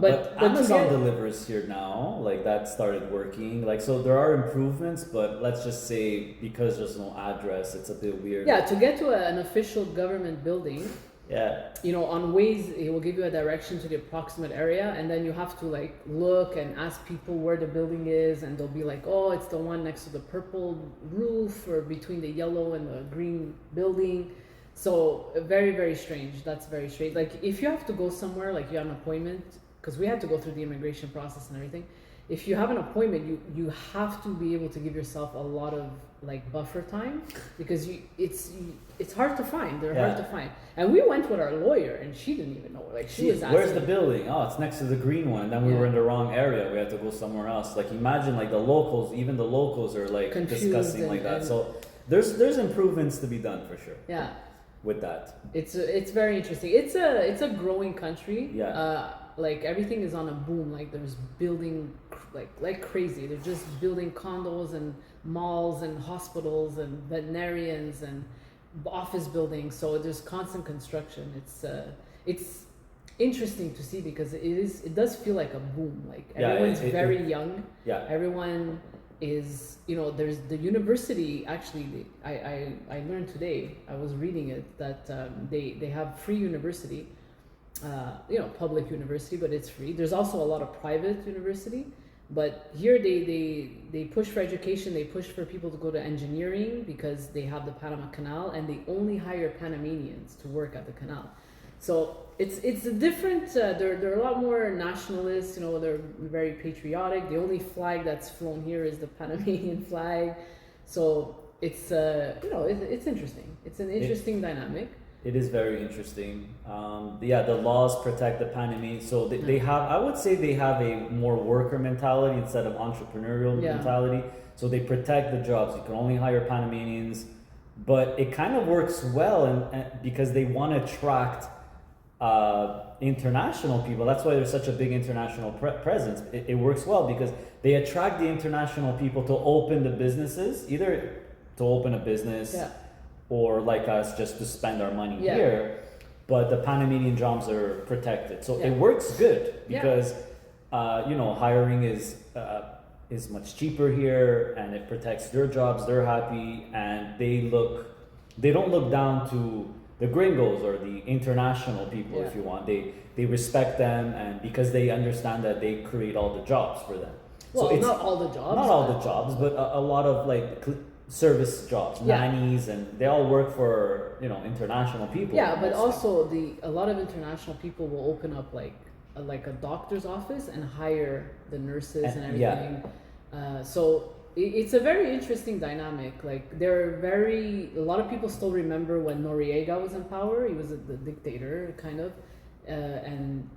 But Amazon delivers here now. Like that started working. Like so, there are improvements, but let's just say because there's no address, it's a bit weird. Yeah, to get to an official government building. Yeah. On Waze, it will give you a direction to the approximate area, and then you have to like look and ask people where the building is, and they'll be like, oh, it's the one next to the purple roof or between the yellow and the green building. So very, very strange. That's very strange. Like if you have to go somewhere, like you have an appointment, because we had to go through the immigration process and everything. If you have an appointment, you have to be able to give yourself a lot of like buffer time, because it's hard to find. They're hard to find. And we went with our lawyer, and she didn't even know. Like she was asking, where's the building? Oh, it's next to the green one. And then we were in the wrong area. We had to go somewhere else. Like imagine like the locals, even the locals are like confused discussing like that. So there's improvements to be done for sure. Yeah. With that. It's very interesting. It's a growing country. Yeah. Like everything is on a boom. Like there's building like crazy. They're just building condos and malls and hospitals and veterinarians and office buildings. So there's constant construction. It's interesting to see because it does feel like a boom. Like everyone's very young. Yeah. Everyone is, there's the university. Actually, I learned today, I was reading it, that they have free university, public university, but it's free. There's also a lot of private university, but here they push for education. They push for people to go to engineering because they have the Panama Canal, and they only hire Panamanians to work at the canal. So it's a different. They're a lot more nationalists. They're very patriotic. The only flag that's flown here is the Panamanian flag. So it's it's interesting. It's an interesting dynamic. It is very interesting. The laws protect the Panamanians. So they have, I would say they have a more worker mentality instead of entrepreneurial mentality. So they protect the jobs. You can only hire Panamanians, but it kind of works well and because they want to attract international people. That's why there's such a big international presence. It works well because they attract the international people to open the businesses, either to open a business or like us just to spend our money here. But the Panamanian jobs are protected. So it works good because, hiring is much cheaper here and it protects their jobs. They're happy and they don't look down to the gringos or the international people, if you want. They respect them, and because they understand that they create all the jobs for them. Well, so it's not all the jobs. Not all the jobs, but a lot of like service jobs, nannies, and they all work for international people. Yeah, but also a lot of international people will open up like a doctor's office and hire the nurses and everything. So it's a very interesting dynamic. Like a lot of people still remember when Noriega was in power. He was the dictator, kind of, and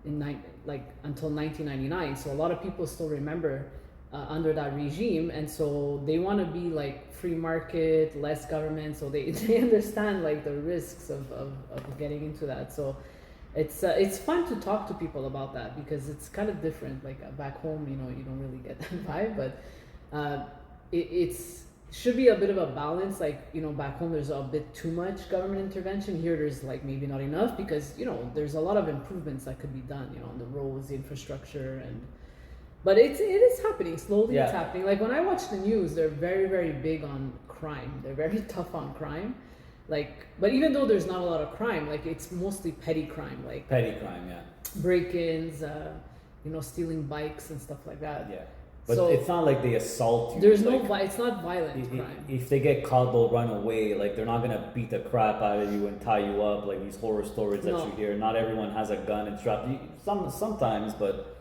until 1999. So a lot of people still remember under that regime, and so they want to be like free market, less government. So they understand like the risks of getting into that. So it's fun to talk to people about that because it's kind of different. Like back home, you don't really get that vibe, but it's should be a bit of a balance. Like back home there's a bit too much government intervention. Here there's like maybe not enough because there's a lot of improvements that could be done on the roads, the infrastructure, but it is happening slowly. It's happening. Like when I watch the news, they're very, very big on crime. They're very tough on crime. Like, but even though there's not a lot of crime, like it's mostly petty crime, like break-ins, stealing bikes and stuff like that. Yeah. But so, it's not like they assault you. There's it's not violent crime. If they get caught, they'll run away. Like they're not gonna beat the crap out of you and tie you up. Like these horror stories that you hear. Not everyone has a gun and strapped. Sometimes, but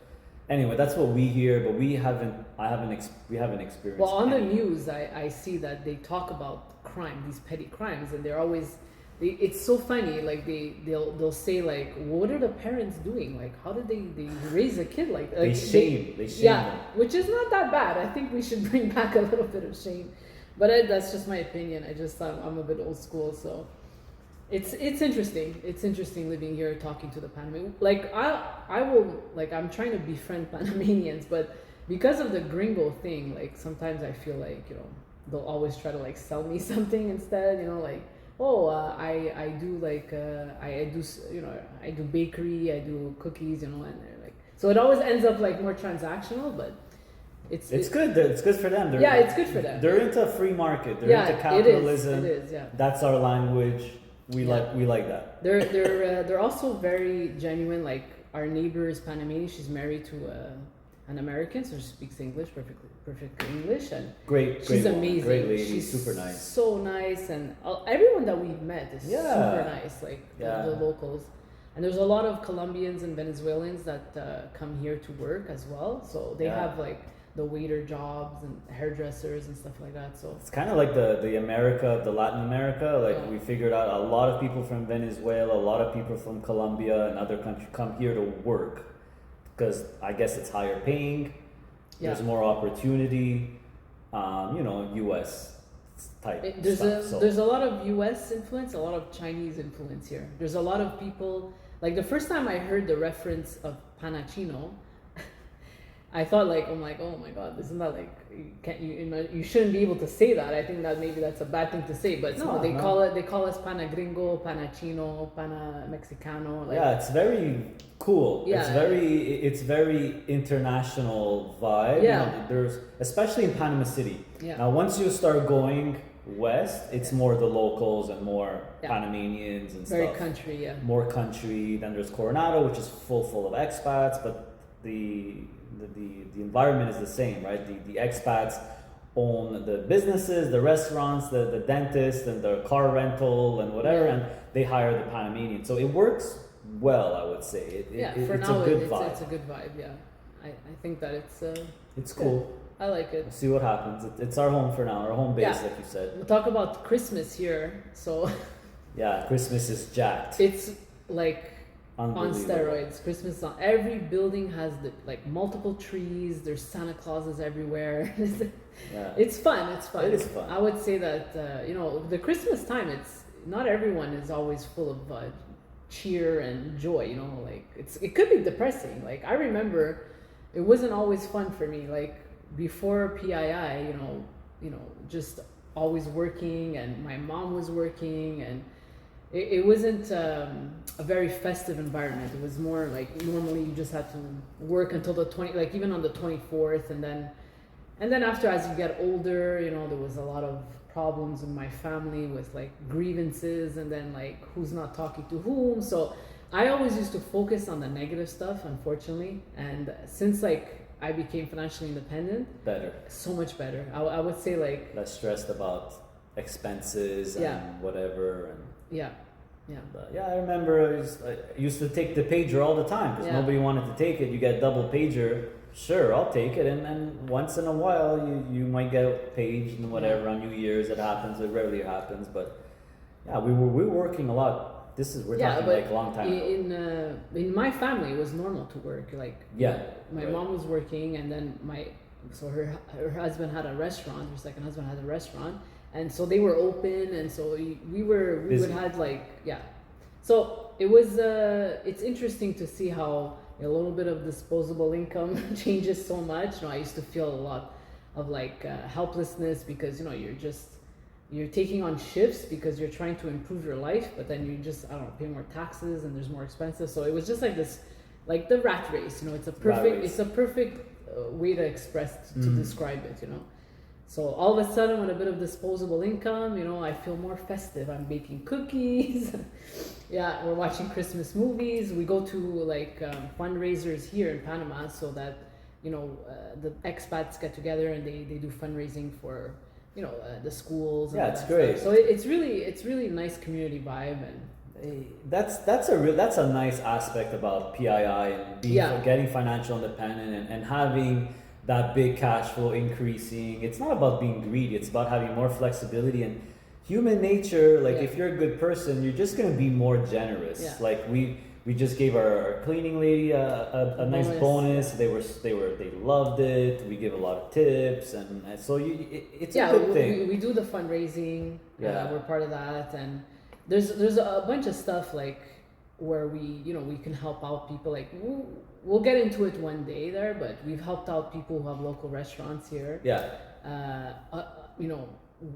anyway, that's what we hear. But we haven't experienced. Well, on the news, I see that they talk about crime, these petty crimes, and they're always. It's so funny. Like they'll say like, what are the parents doing? Like, how did they raise a kid like? They shame them. Which is not that bad. I think we should bring back a little bit of shame, but that's just my opinion. I just thought I'm a bit old school, so it's interesting. It's interesting living here, talking to the Panamanians. Like I will like I'm trying to befriend Panamanians, but because of the gringo thing, like sometimes I feel like they'll always try to like sell me something instead. Like. I do like I do bakery, I do cookies, and they're like, so it always ends up like more transactional, but it's good. It's good for them. It's good for them. They're into free market. They're into capitalism. It is. Yeah. That's our language. We like that. They're also very genuine. Like our neighbor is Panamanian. She's married to an American, so she speaks English perfect English, and she's amazing. Great lady, she's super nice, so nice, and everyone that we've met is super nice. Like the locals. And there's a lot of Colombians and Venezuelans that come here to work as well. So they have like the waiter jobs and hairdressers and stuff like that. So it's kind of like the America, the Latin America. Like we figured out a lot of people from Venezuela, a lot of people from Colombia and other countries come here to work because I guess it's higher paying. There's more opportunity. U.S. type stuff. There's a lot of U.S. influence, a lot of Chinese influence here. There's a lot of people. Like the first time I heard the reference of Panachino, I thought like, oh my god, isn't that like you shouldn't be able to say that. I think that maybe that's a bad thing to say, but they call us Pana Gringo, Pana Chino, Pana Mexicano. Like, it's very cool. Yeah, it's very international vibe. Yeah, there's especially in Panama City. Yeah. Now once you start going west, it's more the locals and more Panamanians and very stuff. Country, yeah. More country. Then there's Coronado, which is full of expats, but the environment is the same, right? The expats own the businesses, the restaurants, the dentist, and the car rental and whatever, and they hire the Panamanian. So it works well, I would say. For it's now, a good vibe. It's a good vibe. Yeah, I think that it's cool. I like it. We'll see what happens. It's our home for now, our home base, like you said. We'll talk about Christmas here. So yeah, Christmas is jacked. It's like on steroids. Christmas on every building has multiple trees. There's Santa Clauses everywhere. It's fun. It is fun. I would say that the Christmas time. It's not everyone is always full of cheer and joy. It could be depressing. Like I remember, it wasn't always fun for me. Like before PII, just always working, and my mom was working, and it wasn't a very festive environment. It was more like normally you just had to work until the 20, like even on the 24th, and then after, as you get older, there was a lot of problems in my family with like grievances, and then like who's not talking to whom. So I always used to focus on the negative stuff, unfortunately. And since like I became financially independent, so much better. I would say like less stressed about expenses and whatever. And I remember I used to take the pager all the time because nobody wanted to take it. You get double pager, sure, I'll take it. And once in a while, you might get paged and whatever on New Year's. It happens. It rarely happens, but we were working a lot. We're talking like a long time ago. In my family, it was normal to work. Like my mom was working, and then her husband had a restaurant. Her second husband had a restaurant. And so they were open, and so we would have So it was it's interesting to see how a little bit of disposable income changes so much. I used to feel a lot of helplessness because you're taking on shifts because you're trying to improve your life, but then you just pay more taxes and there's more expenses. So it was just like this, like the rat race. It's a perfect way to express to describe it. So all of a sudden, with a bit of disposable income, I feel more festive. I'm baking cookies. We're watching Christmas movies. We go to fundraisers here in Panama so that, the expats get together and they do fundraising for, the schools. And it's great. Stuff. So it's really nice community vibe, and that's a nice aspect about PII and getting financial independent and having that big cash flow increasing. It's not about being greedy, it's about having more flexibility and human nature. If you're a good person, you're just going to be more generous. Like we just gave our cleaning lady a nice bonus. They loved it. We give a lot of tips, and so it's a good thing. We do the fundraising. We're part of that, and there's a bunch of stuff where we can help out people. We'll get into it one day there, but we've helped out people who have local restaurants here.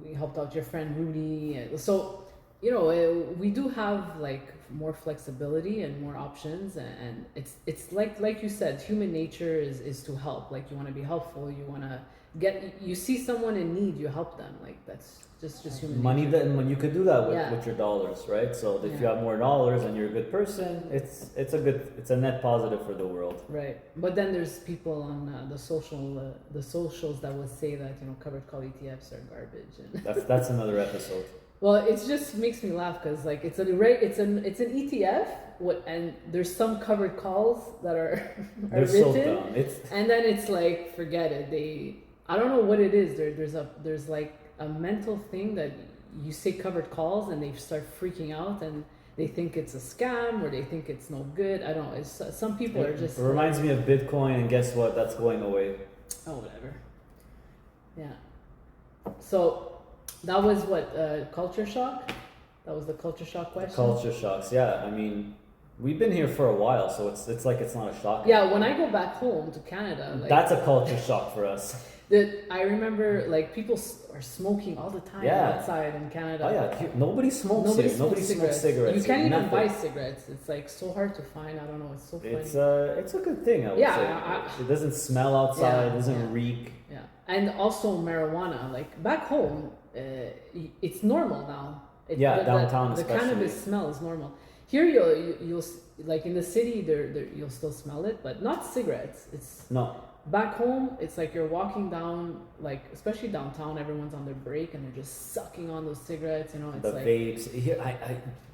We helped out your friend Rudy. So, we do have more flexibility and more options, and it's like you said, human nature is to help. You want to be helpful. You want to you see someone in need, you help them. That's just human money nature. When you could do that with your dollars, right? So if you have more dollars and you're a good person, it's a net positive for the world, right? But then there's people on the socials that will say that covered call ETFs are garbage, and that's another episode. Well, it just makes me laugh because like it's an ETF, and there's some covered calls that are They're written, so dumb. and then it's like forget it. I don't know what it is. There's like a mental thing that you say covered calls and they start freaking out and they think it's a scam or they think it's no good. I don't know. Some people are just. It reminds me of Bitcoin, and guess what? That's going away. Oh, whatever. Yeah. So that was what culture shock. That was the culture shock question. Culture shocks. Yeah, I mean, we've been here for a while, so it's like it's not a shock. Yeah, when I go back home to Canada, like, that's a culture shock for us. I remember like people are smoking all the time outside in Canada. Oh yeah, nobody smokes here. Nobody smokes cigarettes. You can't even Nothing. buy cigarettes. It's like so hard to find. I don't know. It's so funny. It's a good thing. I would say. It doesn't smell outside. It doesn't reek. Yeah, and also marijuana. Like back home, it's normal now. Downtown the especially. cannabis smell is normal. Here you'll like in the city there you'll still smell it, but not cigarettes. It's no. Back home, it's like you're walking down, like especially downtown, everyone's on their break and they're just sucking on those cigarettes. You know, it's the like vapes. Here,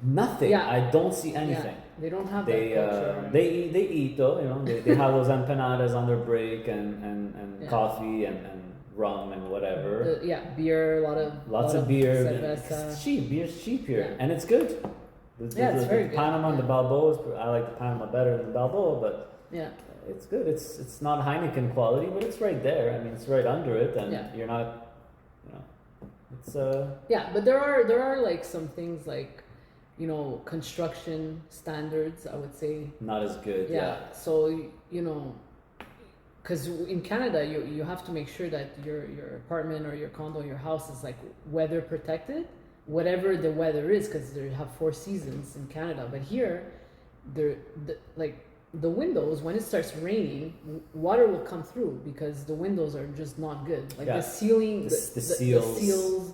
nothing. Yeah. I don't see anything. Yeah. They don't have that culture. They eat though. You know, they have those empanadas on their break and coffee and rum and whatever. Beer, lots of beer. Cerveza. It's cheap. Beer's cheap here, and it's good. It's very good. Panama and the Balboas. I like the Panama better than the Balboa, but yeah. It's good. It's not Heineken quality, but it's right there. I mean, it's right under it, and you're not, you know, it's but there are like some things like, you know, construction standards. I would say not as good. Yeah. So you know, because in Canada you have to make sure that your apartment or your condo, your house is like weather protected, whatever the weather is, because they have 4 seasons in Canada. But here, the windows, when it starts raining, water will come through because the windows are just not good. Like the ceiling, the seals.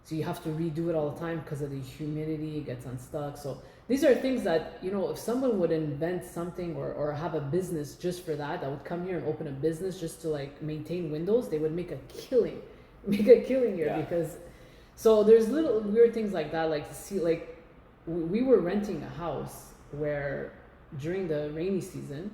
So you have to redo it all the time because of the humidity. It gets unstuck. So these are things that, you know, if someone would invent something or have a business just for that would come here and open a business just to like maintain windows, they would make a killing here because. So there's little weird things like that. Like we were renting a house where during the rainy season,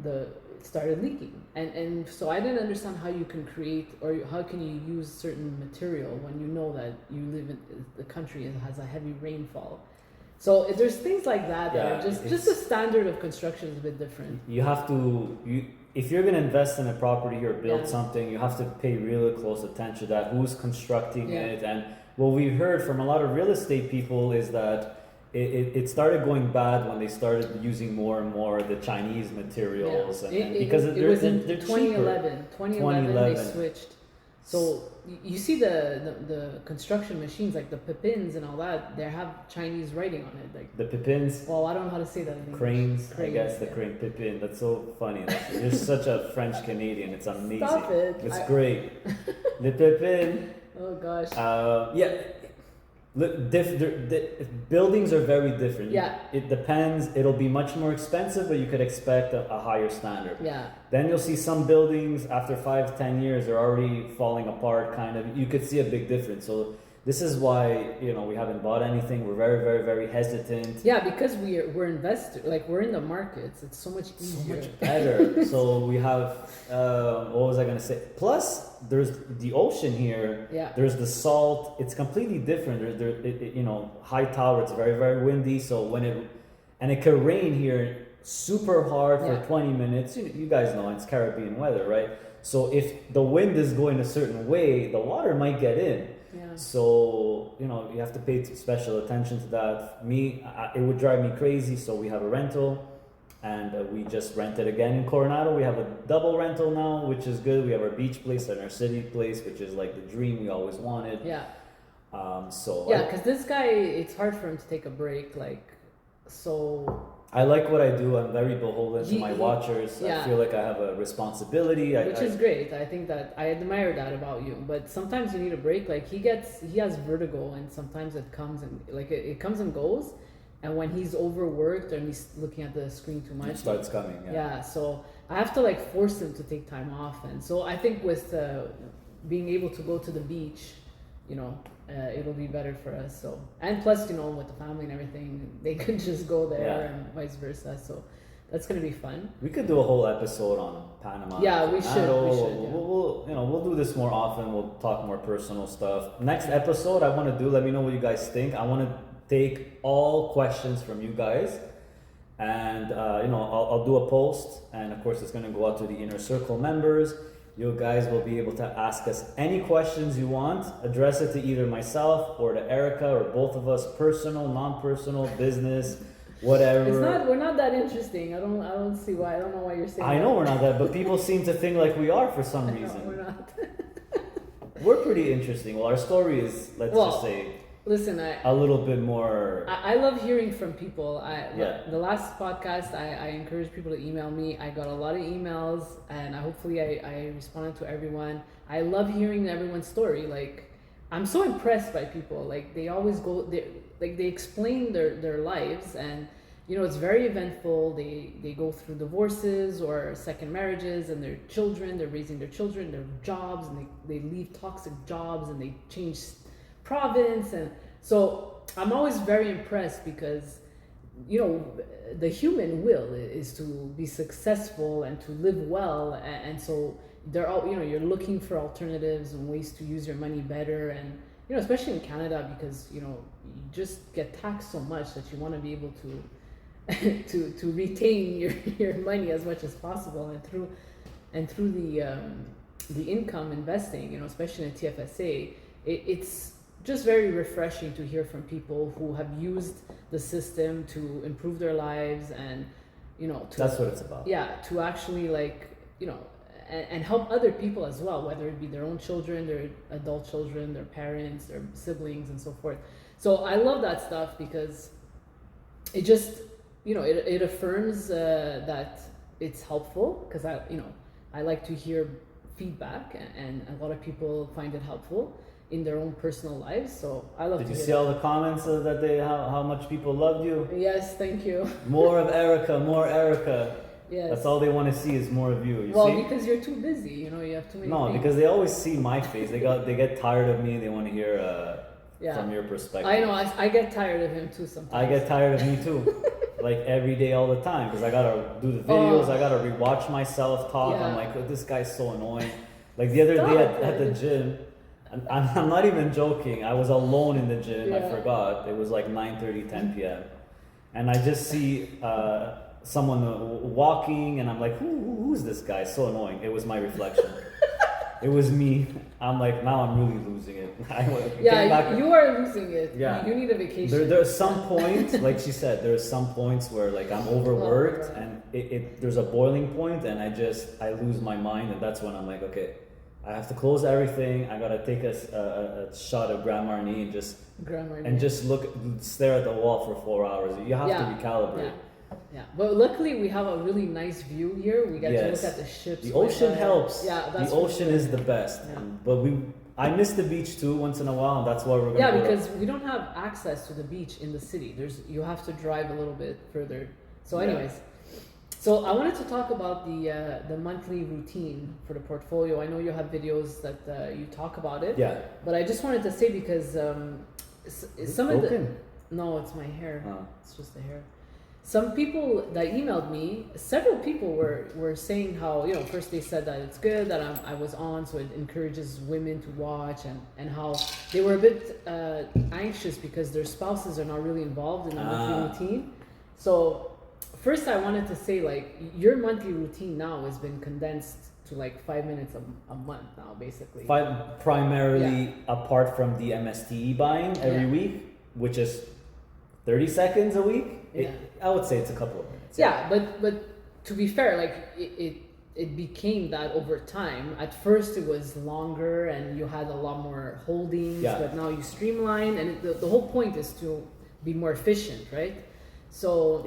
it started leaking, and so I didn't understand how you can create or how can you use certain material when you know that you live in the country and has a heavy rainfall. So there's things like that that are just the standard of construction is a bit different. You have to if you're going to invest in a property or build something, you have to pay really close attention to that. Who's constructing it, and what we've heard from a lot of real estate people is that. It started going bad when they started using more and more the Chinese materials, because it was in they're 2011. cheaper. 2011 they switched. So you see the construction machines like the Pepins and all that. They have Chinese writing on it, like the Pepins. Well, I don't know how to say that in English. Cranes, I guess the crane Pepin. That's so funny. You're such a French Canadian. It's amazing. Stop it! It's great. Le Pepin. Oh gosh. Look, buildings are very different. Yeah. It depends. It'll be much more expensive, but you could expect a higher standard. Yeah. Then you'll see some buildings after 5-10 years are already falling apart. Kind of, you could see a big difference. So this is why we haven't bought anything. We're very, very, very hesitant. Yeah, because we're investors. Like we're in the markets. It's so much easier. So much better. So we have. What was I gonna say? Plus, there's the ocean here. Yeah. There's the salt. It's completely different. High tower. It's very, very windy. So it could rain here super hard for 20 minutes. You guys know it's Caribbean weather, right? So if the wind is going a certain way, the water might get in. Yeah. So you have to pay special attention to that. It would drive me crazy. So we have a rental. And we just rented again in Coronado. We have a double rental now, which is good. We have our beach place and our city place, which is like the dream we always wanted. Yeah. Because this guy, it's hard for him to take a break. I like what I do. I'm very beholden to my watchers. I feel like I have a responsibility. Which is great. I think that I admire that about you. But sometimes you need a break. Like he has vertigo, and sometimes it comes and it comes and goes. And when he's overworked and he's looking at the screen too much, it starts coming. Yeah. So I have to force him to take time off, and so I think with being able to go to the beach, it'll be better for us. So, and plus, you know, with the family and everything, they could just go there and vice versa. So that's gonna be fun. We could do a whole episode on Panama. Yeah, we should. We'll do this more often. We'll talk more personal stuff. Next episode, I want to do. Let me know what you guys think. I want to take all questions from you guys, and I'll do a post, and of course, it's gonna go out to the Inner Circle members. You guys will be able to ask us any questions you want. Address it to either myself or to Erica or both of us, personal, non-personal, business, whatever. We're not that interesting. I don't see why. I don't know why you're saying I know we're not that, but people seem to think like we are for some reason. We're not. We're pretty interesting. Well, our story is, just say, listen, a little bit more. I love hearing from people. The last podcast, I encouraged people to email me. I got a lot of emails, and hopefully I responded to everyone. I love hearing everyone's story. Like, I'm so impressed by people. Like, they always they explain their lives, and you know, it's very eventful. They go through divorces or second marriages, and their children, they're raising their children, their jobs, and they leave toxic jobs, and they change province. And so I'm always very impressed because, you know, the human will is to be successful and to live well, and so they're all, you know, you're looking for alternatives and ways to use your money better. And you know, especially in Canada, because you know, you just get taxed so much that you want to be able to to retain your money as much as possible, and through the income investing, you know, especially in TFSA, it's just very refreshing to hear from people who have used the system to improve their lives, and you know, that's what it's about. Yeah, to actually, like, you know, and help other people as well, whether it be their own children, their adult children, their parents, their siblings, and so forth. So I love that stuff because it just, you know, it affirms that it's helpful, because I like to hear feedback, and a lot of people find it helpful in their own personal lives. So I love. Did you see all the comments that how much people loved you? Yes, thank you. More of Erica, more Erica. Yes. That's all they want to see is more of you. Well, because you're too busy, you know, you have too many. No, because they always see my face. They get tired of me. They want to hear from your perspective. I know. I get tired of him too sometimes. I get tired of me too. Like every day, all the time, because I gotta do the videos. I gotta rewatch myself talk. Yeah. I'm like, oh, this guy's so annoying. Like the other day at the gym. I'm not even joking. I was alone in the gym. Yeah. I forgot. It was like 9:30, 10 p.m. And I just see someone walking, and I'm like, who's this guy? So annoying. It was my reflection. It was me. I'm like, now I'm really losing it. You are losing it. Yeah. You need a vacation. There's some points, like she said, there's some points where like I'm overworked, and there's a boiling point, and I lose my mind, and that's when I'm like, okay, I have to close everything. I gotta take a shot of Grand Marnier and just stare at the wall for 4 hours. You have to recalibrate. Yeah, but luckily we have a really nice view here. We get to look at the ships. The ocean helps. Yeah, the ocean is the best. Yeah. But I miss the beach too once in a while, and that's why we're gonna. Yeah, because we don't have access to the beach in the city. You have to drive a little bit further. So, anyways. So I wanted to talk about the monthly routine for the portfolio. I know you have videos that you talk about it. Yeah. But I just wanted to say, because some of the... No, it's my hair. Oh. It's just the hair. Some people that emailed me, several people were saying how, you know, first they said that it's good that I was on, so it encourages women to watch, and how they were a bit anxious because their spouses are not really involved in the monthly routine. So... First, I wanted to say, like, your monthly routine now has been condensed to like 5 minutes a month now, basically. Primarily apart from the MSTE buying every week, which is 30 seconds a week. I would say it's a couple of minutes. Yeah, but to be fair, like it became that over time. At first, it was longer and you had a lot more holdings, but now you streamline, and the whole point is to be more efficient, right? So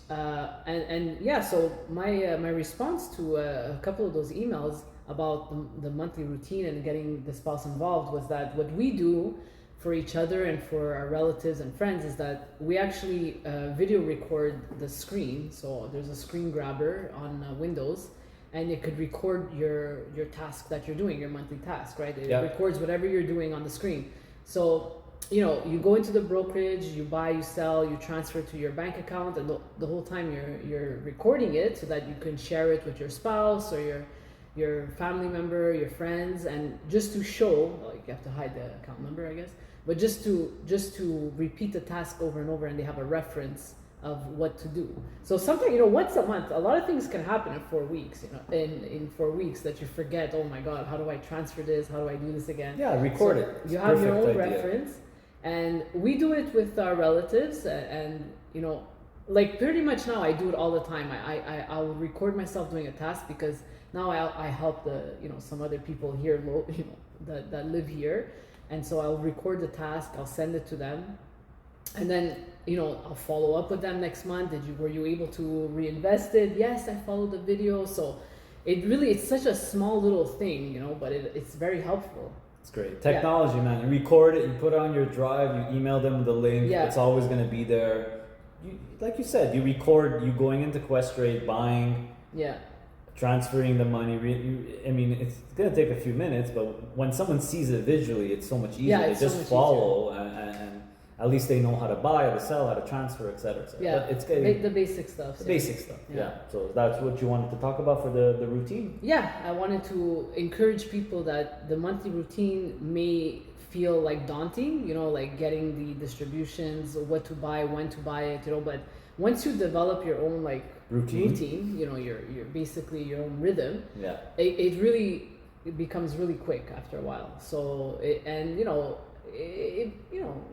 so my response to a couple of those emails about the monthly routine and getting the spouse involved was that what we do for each other and for our relatives and friends is that we actually video record the screen. So there's a screen grabber on Windows, and it could record your task that you're doing, your monthly task, right? It records whatever you're doing on the screen. So, you go into the brokerage, you buy, you sell, you transfer to your bank account, and the whole time you're recording it so that you can share it with your spouse or your family member, your friends, and just to show, like you have to hide the account number, I guess, but just to repeat the task over and over, and they have a reference of what to do. So sometimes, once a month, a lot of things can happen in 4 weeks, in 4 weeks that you forget, oh my God, how do I transfer this? How do I do this again? Yeah, record it. You have your own idea. reference. And we do it with our relatives, and like pretty much now I do it all the time. I'll record myself doing a task because now I help some other people here, that live here, and so I'll record the task, I'll send it to them, and then I'll follow up with them next month. Were you able to reinvest it? Yes, I followed the video. So it's such a small little thing, but it's very helpful. It's great. Technology, man. You record it, you put it on your drive, you email them the link. Yeah. It's always going to be there. Like you said, you record you going into Questrade, buying, transferring the money. It's going to take a few minutes, but when someone sees it visually, it's so much easier. They just follow and at least they know how to buy, how to sell, how to transfer, etc. Yeah, but it's the basic stuff. Basic stuff. Yeah. So that's what you wanted to talk about for the routine. Yeah, I wanted to encourage people that the monthly routine may feel like daunting. Like getting the distributions, what to buy, when to buy it. But once you develop your own routine, your basically your own rhythm. Yeah. It becomes really quick after a while. So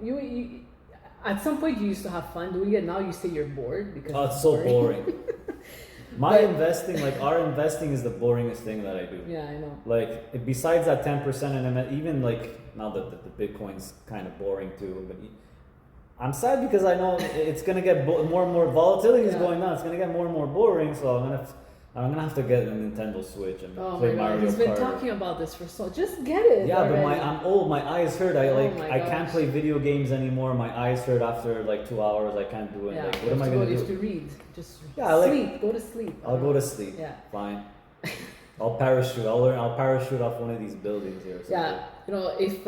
you at some point you used to have fun doing it. Now you say you're bored because it's so boring. Our investing is the boringest thing that I do. Yeah, I know. Like besides that 10% and even like now that the Bitcoin's kind of boring too, but I'm sad because I know it's gonna get more and more volatility is going on. It's gonna get more and more boring. So I'm gonna have to get a Nintendo Switch and play Mario Kart. He's been talking about this for just get it. Yeah, already. but I'm old. My eyes hurt. I can't play video games anymore. My eyes hurt after like 2 hours. I can't do it. Yeah, what am I gonna do? You have to read. Just sleep. Go to sleep. I'll go to sleep. Yeah. Fine. I'll parachute. I'll parachute off one of these buildings here. Yeah. If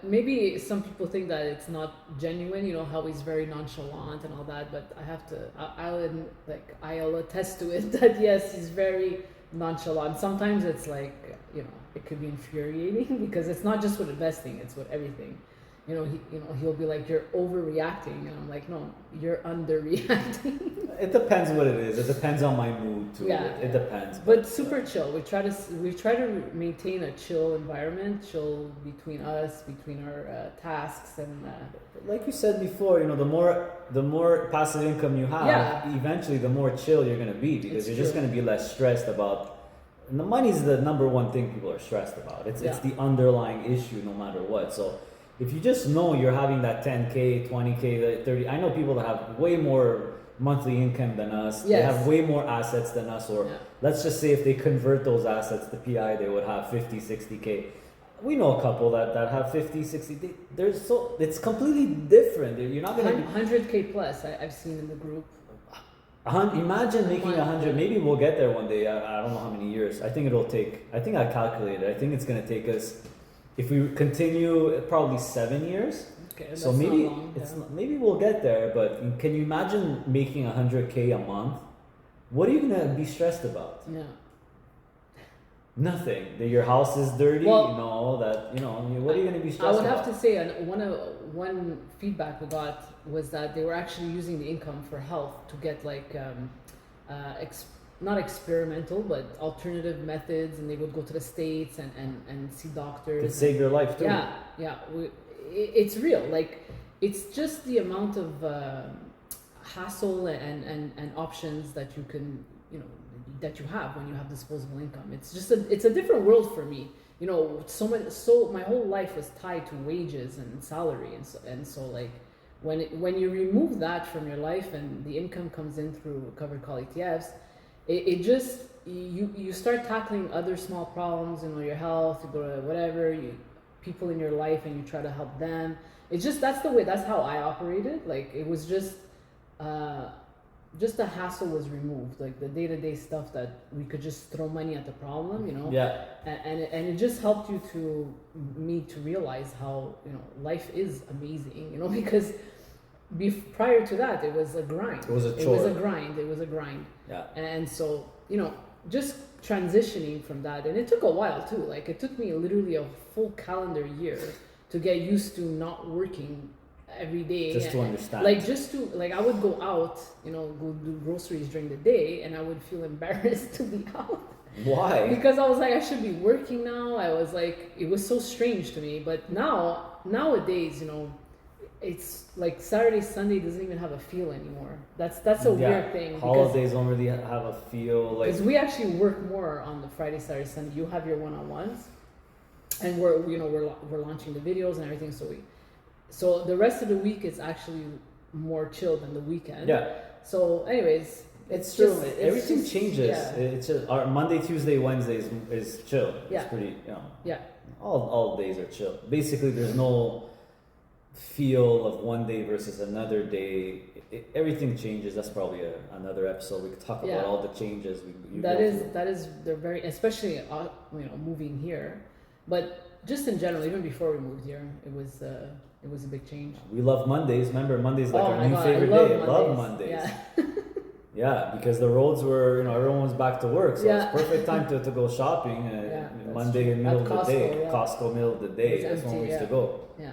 maybe some people think that it's not genuine, how he's very nonchalant and all that, but I'll attest to it that yes, he's very nonchalant. Sometimes it's like, it could be infuriating because it's not just with investing, it's with everything. He'll be like, you're overreacting, and I'm like, no, you're underreacting. It depends what it is. It depends on my mood too. Yeah, it depends. But super chill. We try to maintain a chill environment, chill between us, between our tasks, and like you said before, the more passive income you have, eventually the more chill you're gonna be because you're just gonna be less stressed about. And the money's the number one thing people are stressed about. It's the underlying issue, no matter what. So. If you just know you're having that 10K, 20K, 30, I know people that have way more monthly income than us. Yes. They have way more assets than us. Or let's just say if they convert those assets to PI, they would have 50, 60K. We know a couple that have 50, 60. It's completely different. You're not going to 100K plus. I've seen in the group. Imagine making 100. Maybe we'll get there one day. I don't know how many years. I think I calculated. I think it's going to take us. If we continue, probably 7 years. Okay, so maybe maybe we'll get there. But can you imagine making 100K a month? What are you gonna be stressed about? Yeah. Nothing. That your house is dirty. What are you gonna be stressed about? I would have to say, one feedback we got was that they were actually using the income for health to get not experimental, but alternative methods, and they would go to the States and see doctors. It saved your life too. Yeah. It's real. Like, it's just the amount of hassle and options that you can, that you have when you have disposable income. It's just it's a different world for me. So my whole life was tied to wages and salary, and so like when you remove that from your life and the income comes in through covered call ETFs. It just you start tackling other small problems, your health, you go to whatever, people in your life, and you try to help them. It's just that's how I operated. Like, it was just just the hassle was removed, like the day-to-day stuff that we could just throw money at the problem, you know. Yeah. And it just helped you to realize how, you know, life is amazing, you know, because prior to that it was a grind. It was a chore. It was a grind. Yeah. And so, you know, just transitioning from that, and it took a while too. Like it took me literally a full calendar year to get used to not working every day, just to understand, like I would go out, you know, go do groceries during the day, and I would feel embarrassed to be out. Why? Because I was like, I should be working now. I was like, it was so strange to me. But nowadays, you know, it's like Saturday, Sunday doesn't even have a feel anymore. That's a weird thing. Holidays don't really have a feel, like, because we actually work more on the Friday, Saturday, Sunday. You have your one-on-ones, and we're launching the videos and everything. So the rest of the week is actually more chill than the weekend. Yeah. So anyways, it's true. Everything changes. Yeah. It's just, our Monday, Tuesday, Wednesday is chill. Yeah. It's pretty, you know. Yeah. All days are chill. Basically, there's no feel of one day versus another day. Everything changes. That's probably another episode. We could talk about all the changes. They're very, especially you know, moving here, but just in general, even before we moved here, it was a big change. We love Mondays. Remember, Monday's like our new favorite day. I love Mondays. Yeah. Yeah, because the roads were, you know, everyone was back to work, so it's perfect time to go shopping. Monday in the middle of the day, Costco middle of the day. That's when we used to go. Yeah.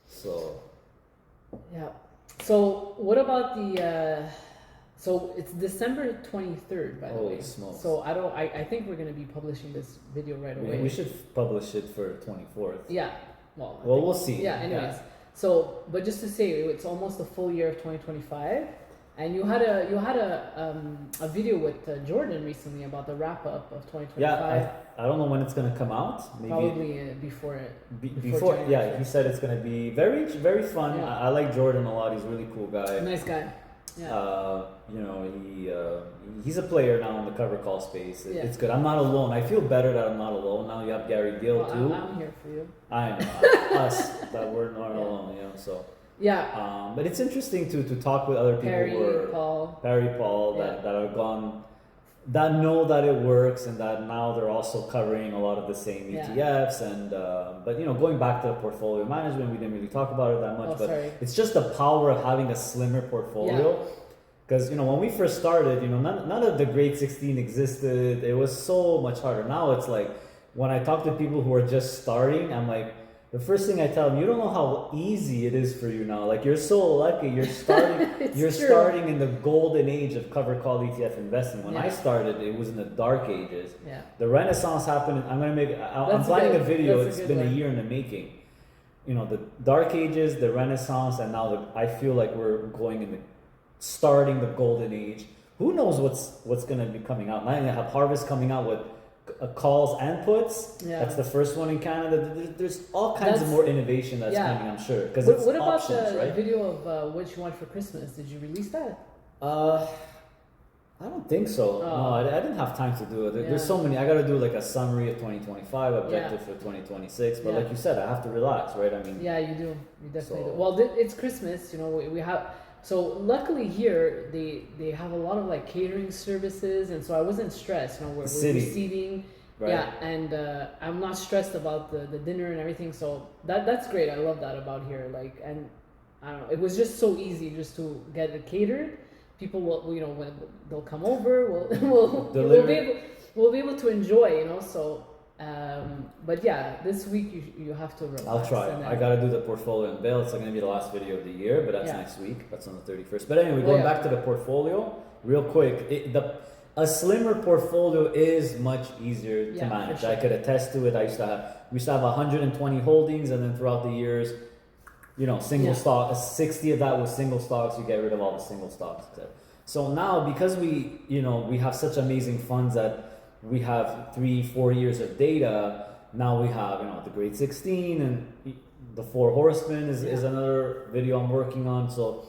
So. Yeah. So what about the? So it's December 23rd, by the way. Holy smokes! So I think we're gonna be publishing this video right away. We should publish it for 24th. Yeah. Well, we'll see. Yeah. Anyways. Yeah. So, but just to say, it's almost a full year of 2025. And you had a video with Jordan recently about the wrap up of 2025. Yeah, I don't know when it's gonna come out. Maybe probably before January. Yeah, he said it's gonna be very very fun. Yeah. I like Jordan a lot. He's a really cool guy. Nice guy. Yeah. You know, he's a player now in the cover call space. It's good. I'm not alone. I feel better that I'm not alone now. You have Gary Gill too. I'm here for you. I know us that we're not alone. You know, so. Yeah. But it's interesting to talk with other people Perry, Paul, that are gone, that know that it works, and that now they're also covering a lot of the same ETFs. And but you know, going back to the portfolio management, we didn't really talk about it that much, it's just the power of having a slimmer portfolio. Because you know, when we first started, you know, none of the grade 16 existed. It was so much harder. Now it's like when I talk to people who are just starting, I'm like, the first thing I tell them, you don't know how easy it is for you now. Like, you're so lucky. You're starting. Starting in the golden age of cover call ETF investing. When I started, it was in the dark ages. Yeah. The Renaissance happened. I'm planning a video. It's been a year in the making. You know, the dark ages, the Renaissance, and now I feel like we're going in starting the golden age. Who knows what's going to be coming out? Now you have Harvest coming out with calls and puts. That's the first one in Canada. There's all kinds of more innovation that's coming, I'm sure, because it's what about options, the right? video of what you want for Christmas? Did you release that? I don't think so. No, I didn't have time to do it. There's so many. I got to do like a summary of 2025, objective for 2026. But like you said, I have to relax, right? I mean, yeah, you do. You definitely do. Well, it's Christmas. You know, we have. So luckily here they have a lot of like catering services, and so I wasn't stressed. You know, we're receiving, and I'm not stressed about the dinner and everything. So that's great. I love that about here. Like, and I don't know, it was just so easy just to get it catered. People will, you know, when they'll come over, we'll be able to enjoy. You know, so. But yeah, this week you have to relax. I'll try. I gotta do the portfolio unveil. It's going to be the last video of the year, but that's next week. That's on the 31st. But anyway, going back to the portfolio real quick. A slimmer portfolio is much easier to manage. Sure. I could attest to it. We used to have 120 holdings, and then throughout the years, you know, single stock. 60 of that was single stocks. You get rid of all the single stocks. So now, because we have such amazing funds that we have 3-4 years of data. Now we have, you know, the grade 16 and the 4 horsemen is another video I'm working on. So,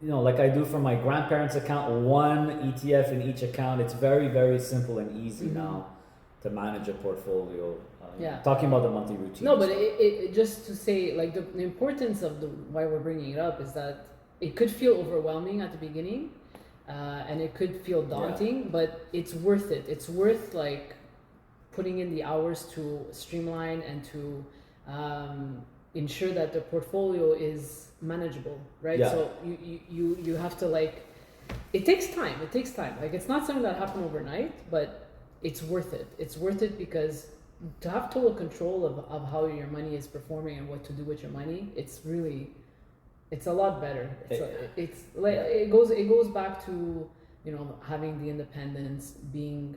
you know, like I do for my grandparents' account, one ETF in each account. It's very, very simple and easy now to manage a portfolio. Talking about the monthly routine. No, but it just to say, like, the importance of why we're bringing it up is that it could feel overwhelming at the beginning. and it could feel daunting, but it's worth it. It's worth like putting in the hours to streamline and to ensure that the portfolio is manageable, right? Yeah. So you have to like, it takes time. Like it's not something that happened overnight, but it's worth it. It's worth it because to have total control of how your money is performing and what to do with your money, it's a lot better. It's like it goes back to, you know, having the independence, being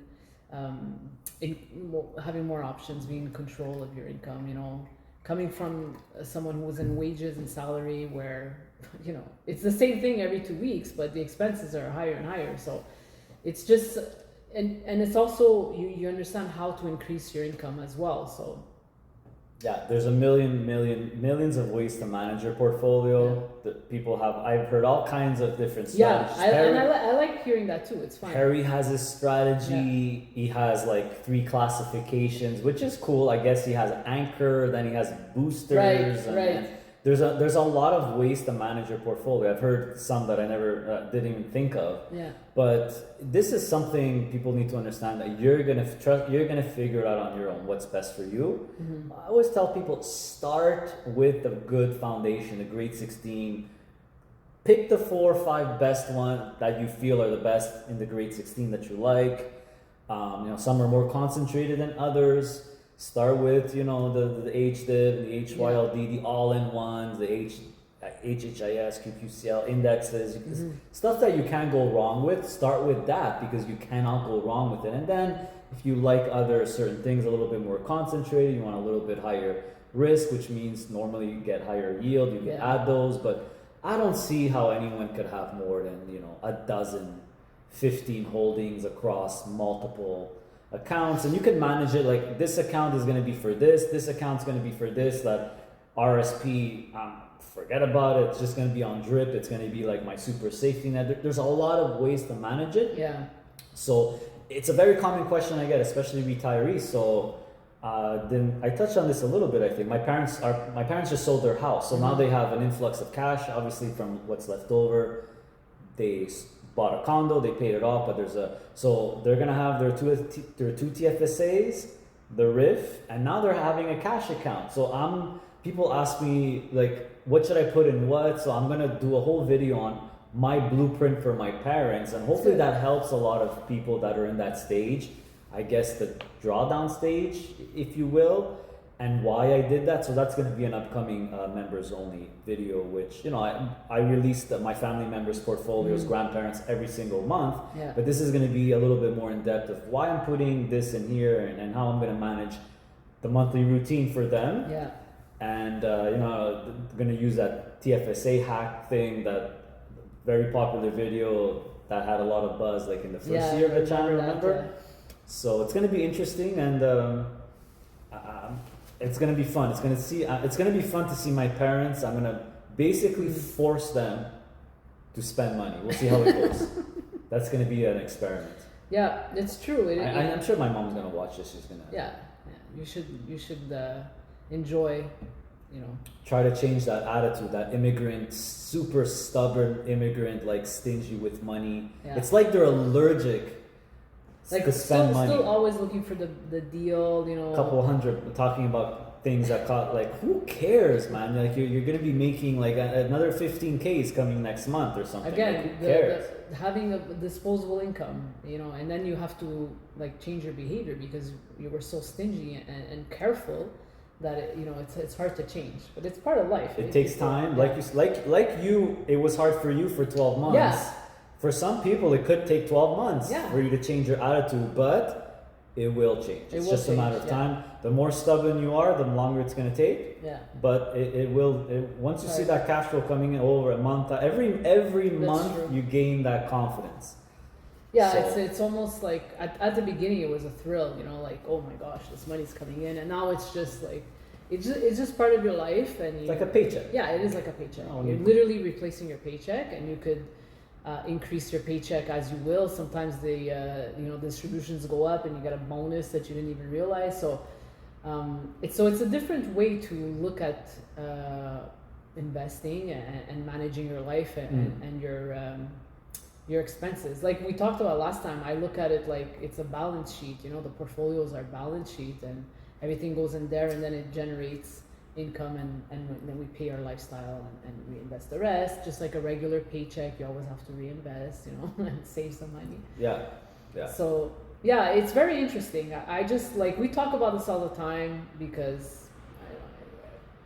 having more options, being in control of your income, you know, coming from someone who was in wages and salary where, you know, it's the same thing every 2 weeks, but the expenses are higher and higher. So it's just, and it's also, you understand how to increase your income as well. So yeah, there's millions of ways to manage your portfolio that people have. I've heard all kinds of different strategies. I like hearing that too. It's fine. Harry has his strategy. He has like 3 classifications, which is cool. I guess he has anchor, then he has boosters. Right. There's a lot of ways to manage your portfolio. I've heard some that I never didn't even think of. Yeah. But this is something people need to understand, that you're gonna figure it out on your own what's best for you. Mm-hmm. I always tell people, start with a good foundation, a grade 16. Pick the 4 or 5 best one that you feel are the best in the grade 16 that you like. You know, some are more concentrated than others. Start with, you know, the HDIV, the HYLD, the all-in-ones, the HHIS, QQCL indexes, stuff that you can't go wrong with. Start with that because you cannot go wrong with it. And then if you like other certain things a little bit more concentrated, you want a little bit higher risk, which means normally you get higher yield, you can add those. But I don't see how anyone could have more than, you know, 15 holdings across multiple accounts, and you can manage it like this account is going to be for this account's going to be for this, that RSP, forget about it, it's just going to be on drip, it's going to be like my super safety net. There's a lot of ways to manage it. So it's a very common question I get, especially retirees. So then I touched on this a little bit. I think my parents just sold their house, so now they have an influx of cash, obviously from what's left over. They bought a condo, they paid it off, but so they're gonna have their two TFSAs, the RIF, and now they're having a cash account. So people ask me like, what should I put in what? So I'm gonna do a whole video on my blueprint for my parents, and hopefully that helps a lot of people that are in that stage, I guess the drawdown stage, if you will, and why I did that. So that's going to be an upcoming members only video, which, you know, I released my family members' portfolios, grandparents every single month, but this is going to be a little bit more in depth of why I'm putting this in here and how I'm going to manage the monthly routine for them. And, you know, I'm going to use that TFSA hack thing, that very popular video that had a lot of buzz like in the first year of the channel, remember? So it's going to be interesting, and it's going to be fun. It's going to be fun to see my parents. I'm going to basically force them to spend money. We'll see how it goes. That's going to be an experiment. Yeah, it's true. I'm sure my mom's going to watch this. She's going to. Yeah. You should enjoy, you know. Try to change that attitude, that immigrant, super stubborn immigrant, like stingy with money. Yeah. It's like they're allergic. Like still always looking for the deal, you know. A couple hundred, talking about things that cost, like, who cares, man? Like you're gonna be making like another 15K is coming next month or something. Again, like, who cares? Having a disposable income, you know, and then you have to like change your behavior because you were so stingy and careful that it's hard to change. But it's part of life. It takes time. Like you, it was hard for you for 12 months. Yeah. For some people, it could take 12 months for you to change your attitude, but it will change. It's just a matter of time. The more stubborn you are, the longer it's going to take. Yeah. But it will. Once you see that cash flow coming in over a month, every month you gain that confidence. Yeah, so it's almost like at the beginning it was a thrill, you know, like, oh my gosh, this money's coming in, and now it's just like it's just part of your life, and it's like a paycheck. Yeah, it is like a paycheck. You're literally replacing your paycheck, and you could. Increase your paycheck as you will. Sometimes the distributions go up and you get a bonus that you didn't even realize. So it's a different way to look at investing and managing your life and your your expenses. Like we talked about last time, I look at it like it's a balance sheet. You know, the portfolios are balance sheet, and everything goes in there, and then it generates income, and then we pay our lifestyle, and we invest the rest. Just like a regular paycheck, you always have to reinvest, you know, and save some money. Yeah, yeah. So yeah, it's very interesting. I just like, we talk about this all the time because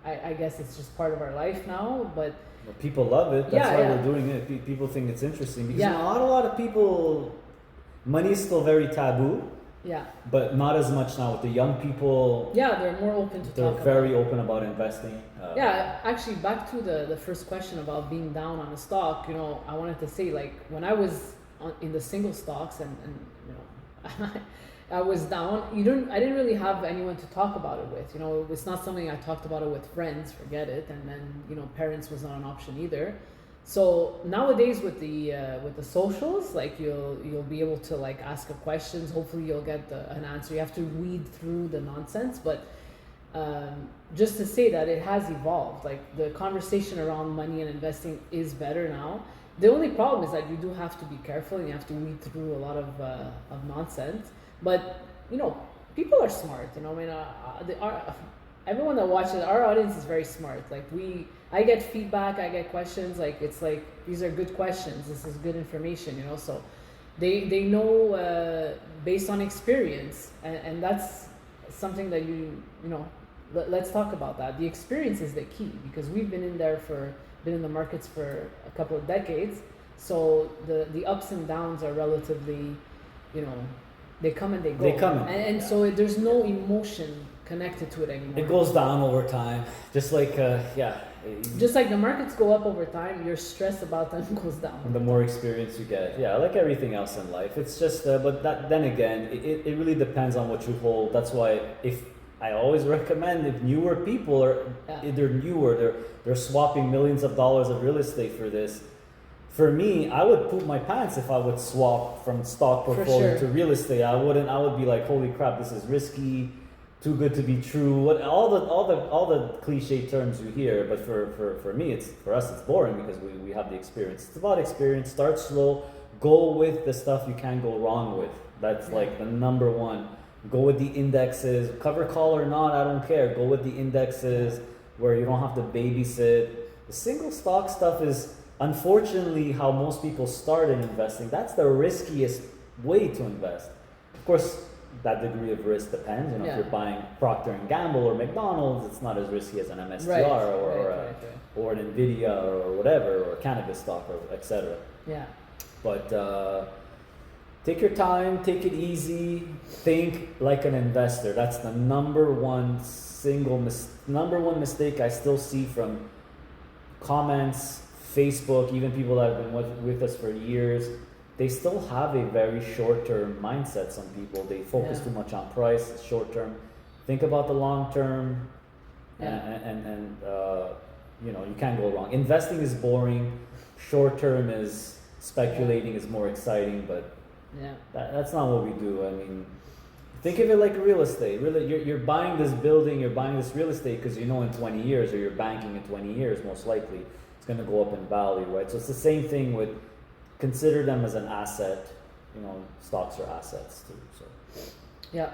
I guess it's just part of our life now, but Well, people love it. That's why yeah. we're doing it. People think it's interesting because Yeah. not a lot of people. Money is still very taboo, yeah, but not as much now with the young people. yeah, they're more open to They're talk very about. open about investing. Yeah, actually, back to the first question about being down on a stock, you know, I wanted to say, like, when I was in the single stocks, and you know, I was down, I didn't really have anyone to talk about it with, you know. It's not something I talked about it with friends, forget it. And then, you know, parents was not an option either. So nowadays with the socials, like you'll be able to like ask a questions. Hopefully you'll get an answer. You have to weed through the nonsense, but just to say that it has evolved. Like the conversation around money and investing is better now. The only problem is that you do have to be careful, and you have to weed through a lot of nonsense. But you know, people are smart. You know, I mean, everyone that watches, our audience is very smart. Like I get feedback, I get questions. Like it's like, these are good questions. This is good information. You know, so they know based on experience, and that's something that you know. Let's talk about that. The experience is the key, because we've been in the markets for a couple of decades. So the ups and downs are relatively, you know, they come and they go. They come and so there's no emotion connected to it anymore. It goes down over time, just like Just like the markets go up over time, your stress about them goes down. the more experience you get, like everything else in life. It's just, but then again, it really depends on what you hold. That's why I always recommend, if newer people they're newer, they're swapping millions of dollars of real estate for this. For me, I would poop my pants if I would swap from stock portfolio to real estate. I would be like, holy crap, this is risky, too good to be true. All the cliche terms you hear, but for me, for us it's boring because we have the experience. It's about experience. Start slow. Go with the stuff you can't go wrong with. That's like the number one. Go with the indexes, cover call or not, I don't care. Go with the indexes where you don't have to babysit. The single stock stuff is unfortunately how most people start in investing. That's the riskiest way to invest. Of course, that degree of risk depends. You know, if you're buying Procter and Gamble or McDonald's, it's not as risky as an MSTR or an Nvidia or whatever, or cannabis stock or etc. Yeah. But take your time, take it easy, think like an investor. That's the number one mistake I still see from comments, Facebook, even people that have been with us for years. They still have a very short-term mindset. Some people, they focus too much on price, short-term. Think about the long-term, and you know, you can't go wrong. Investing is boring. Short-term is speculating is more exciting, but that's not what we do. I mean, think of it like real estate. Really, you're buying this building, you're buying this real estate because you know in 20 years, or you're banking in 20 years, most likely, it's going to go up in value, right? So it's the same thing with, consider them as an asset. You know, stocks are assets too. So. Yeah.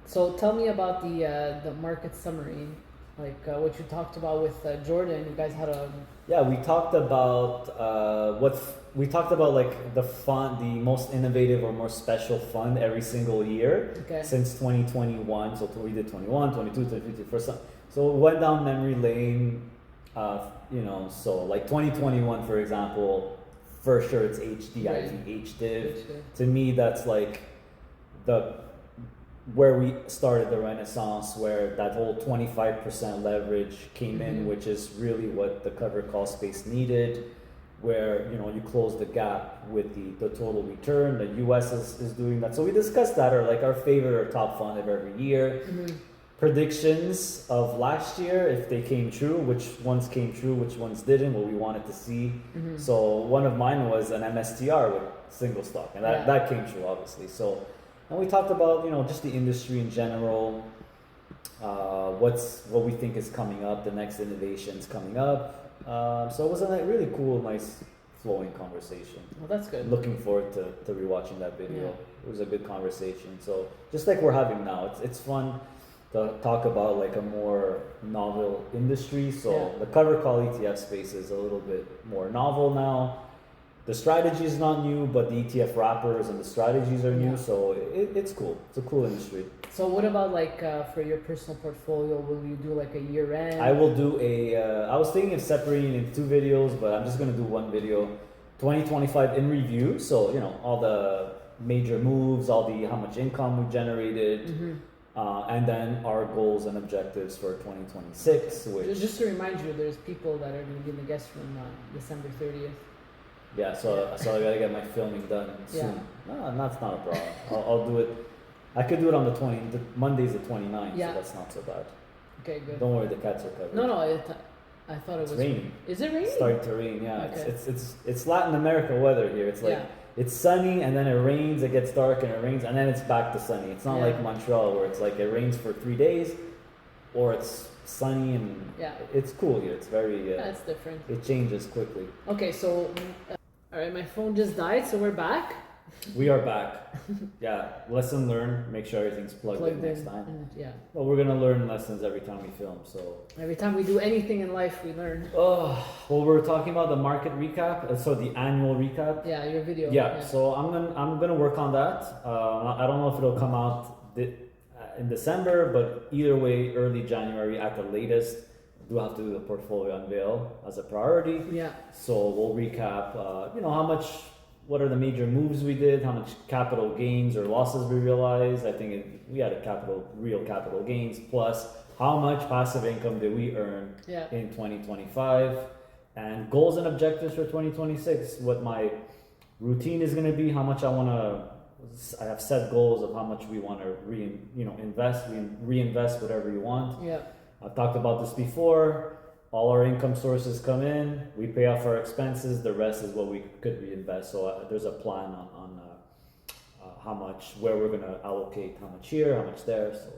So tell me about the market summary, like what you talked about with Jordan. You guys had a we talked about like the fund, the most innovative or most special fund every single year since 2021. So we did 21, 22, 23 for some. So we went down memory lane. You know, so like 2021, for example, for sure it's HDIV, HDIV. To me, that's like where we started the renaissance, where that whole 25% leverage came in, which is really what the cover call space needed, where, you know, you close the gap with the total return. The US is doing that. So we discussed that, or like our favorite or top fund of every year. Predictions of last year, if they came true, which ones came true, which ones didn't, what we wanted to see. So one of mine was an MSTR with single stock, and that came true, obviously. So, and we talked about, you know, just the industry in general, what we think is coming up, the next innovations coming up. So it was a really cool, nice flowing conversation. Well, that's good. Looking forward to rewatching that video. Yeah. It was a good conversation. So just like we're having now, it's fun to talk about like a more novel industry. So the cover call ETF space is a little bit more novel now. The strategy is not new, but the ETF wrappers and the strategies are new. So it's cool. It's a cool industry. So what about like for your personal portfolio? Will you do like a year end? I will do I was thinking of separating it into 2 videos, but I'm just going to do one video. 2025 in review. So, all the major moves, how much income we generated, and then our goals and objectives for 2026. Which just to remind you, there's people that are going to be in the guest room December 30th. Yeah, so I gotta get my filming done soon. No, that's not a problem. I'll do it. I could do it on the Monday's the 29th, so that's not so bad. Okay, good. Don't worry, the cats are covered. No, I thought it was raining. Is it raining? It's starting to rain, yeah. Okay. It's Latin America weather here. It's like it's sunny and then it rains, it gets dark and it rains and then it's back to sunny. It's not like Montreal where it's like it rains for 3 days or it's sunny and it's cool here. It's very it's different. It changes quickly. Okay, so all right, my phone just died, so we're back. We are back. Lesson learned. Make sure everything's plugged in next time. And, well, we're gonna learn lessons every time we film. So every time we do anything in life, we learn. Oh, well, we're talking about the market recap. So the annual recap. Yeah, your video. Yeah. So I'm gonna work on that. I don't know if it'll come out in December, but either way, early January at the latest. Do have to do the portfolio unveil as a priority. Yeah. So we'll recap. What are the major moves we did? How much capital gains or losses we realized? I think we had real capital gains. Plus, how much passive income did we earn in 2025? And goals and objectives for 2026. What my routine is going to be. How much I have set goals of how much we want to invest. We reinvest whatever you want. Yeah. I've talked about this before. All our income sources come in, we pay off our expenses, the rest is what we could reinvest. So there's a plan on how much, where we're going to allocate, how much here, how much there. So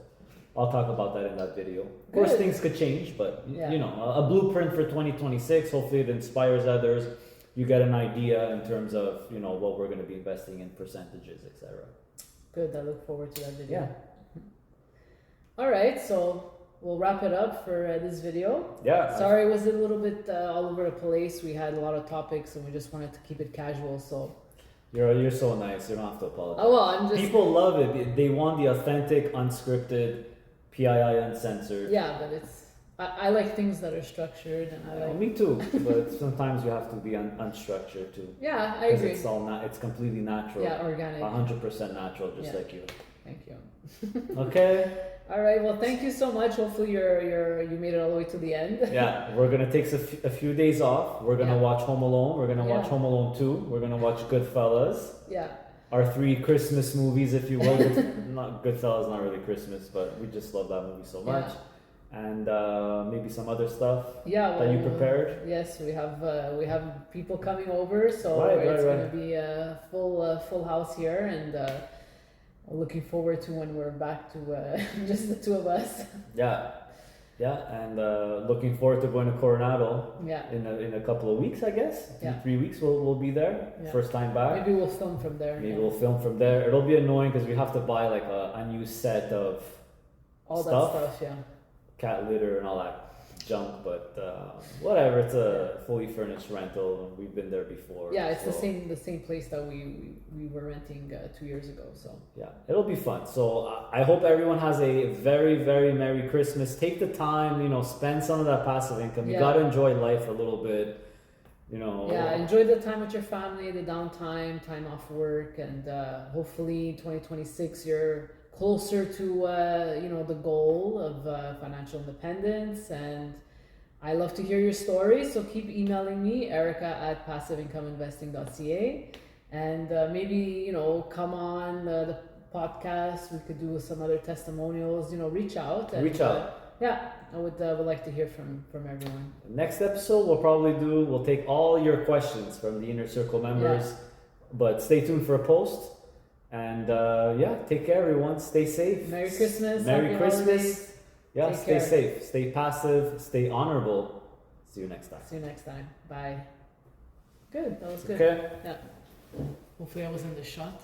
I'll talk about that in that video. Of course, things could change, but a blueprint for 2026. Hopefully it inspires others. You get an idea in terms of, what we're going to be investing in percentages, etc. Good, I look forward to that video. Yeah. All right, so we'll wrap it up for this video. Yeah. Sorry, it was a little bit all over the place. We had a lot of topics and we just wanted to keep it casual. So you're so nice. You don't have to apologize. Oh well, I'm just. People love it. They want the authentic, unscripted, PII uncensored. Yeah, but I like things that are structured, and I like. Me too. But sometimes you have to be unstructured too. Yeah, I agree. It's completely natural. Yeah, organic. 100% natural, just like you. Thank you. Okay. All right. Well, thank you so much. Hopefully, you made it all the way to the end. Yeah, we're gonna take a few days off. We're gonna watch Home Alone. We're gonna watch Home Alone 2. We're gonna watch Goodfellas. Yeah. Our 3 Christmas movies, if you will. Not Goodfellas, not really Christmas, but we just love that movie so much. And maybe some other stuff that you prepared. Yes, we have people coming over, so it's gonna be a full house here, and looking forward to when we're back to just the 2 of us. Yeah, and looking forward to going to Coronado. Yeah. In a couple of weeks, I guess. 3 weeks, we'll be there. Yeah. First time back. Maybe we'll film from there. Maybe we'll film from there. It'll be annoying because we have to buy like a new set of all that stuff. Yeah. Cat litter and all that junk, but whatever. It's a fully furnished rental. We've been there before. Yeah, it's the same place that we were renting 2 years ago. So yeah, it'll be fun. So I hope everyone has a very, very Merry Christmas. Take the time, spend some of that passive income. You gotta enjoy life a little bit. Yeah, enjoy the time with your family, the downtime, time off work, and hopefully 2026 you're closer to the goal of financial independence. And I love to hear your stories, so keep emailing me, erica@passiveincomeinvesting.ca, and maybe come on the podcast. We could do some other testimonials. Reach out. Yeah, I would like to hear from everyone. Next episode we'll take all your questions from the Inner Circle members, but stay tuned for a post. And take care, everyone. Stay safe. Merry Christmas. Merry Christmas. Holidays. Yeah, stay safe. Stay passive. Stay honorable. See you next time. Bye. Good. That was good. Okay. Yeah. Hopefully I wasn't the shot.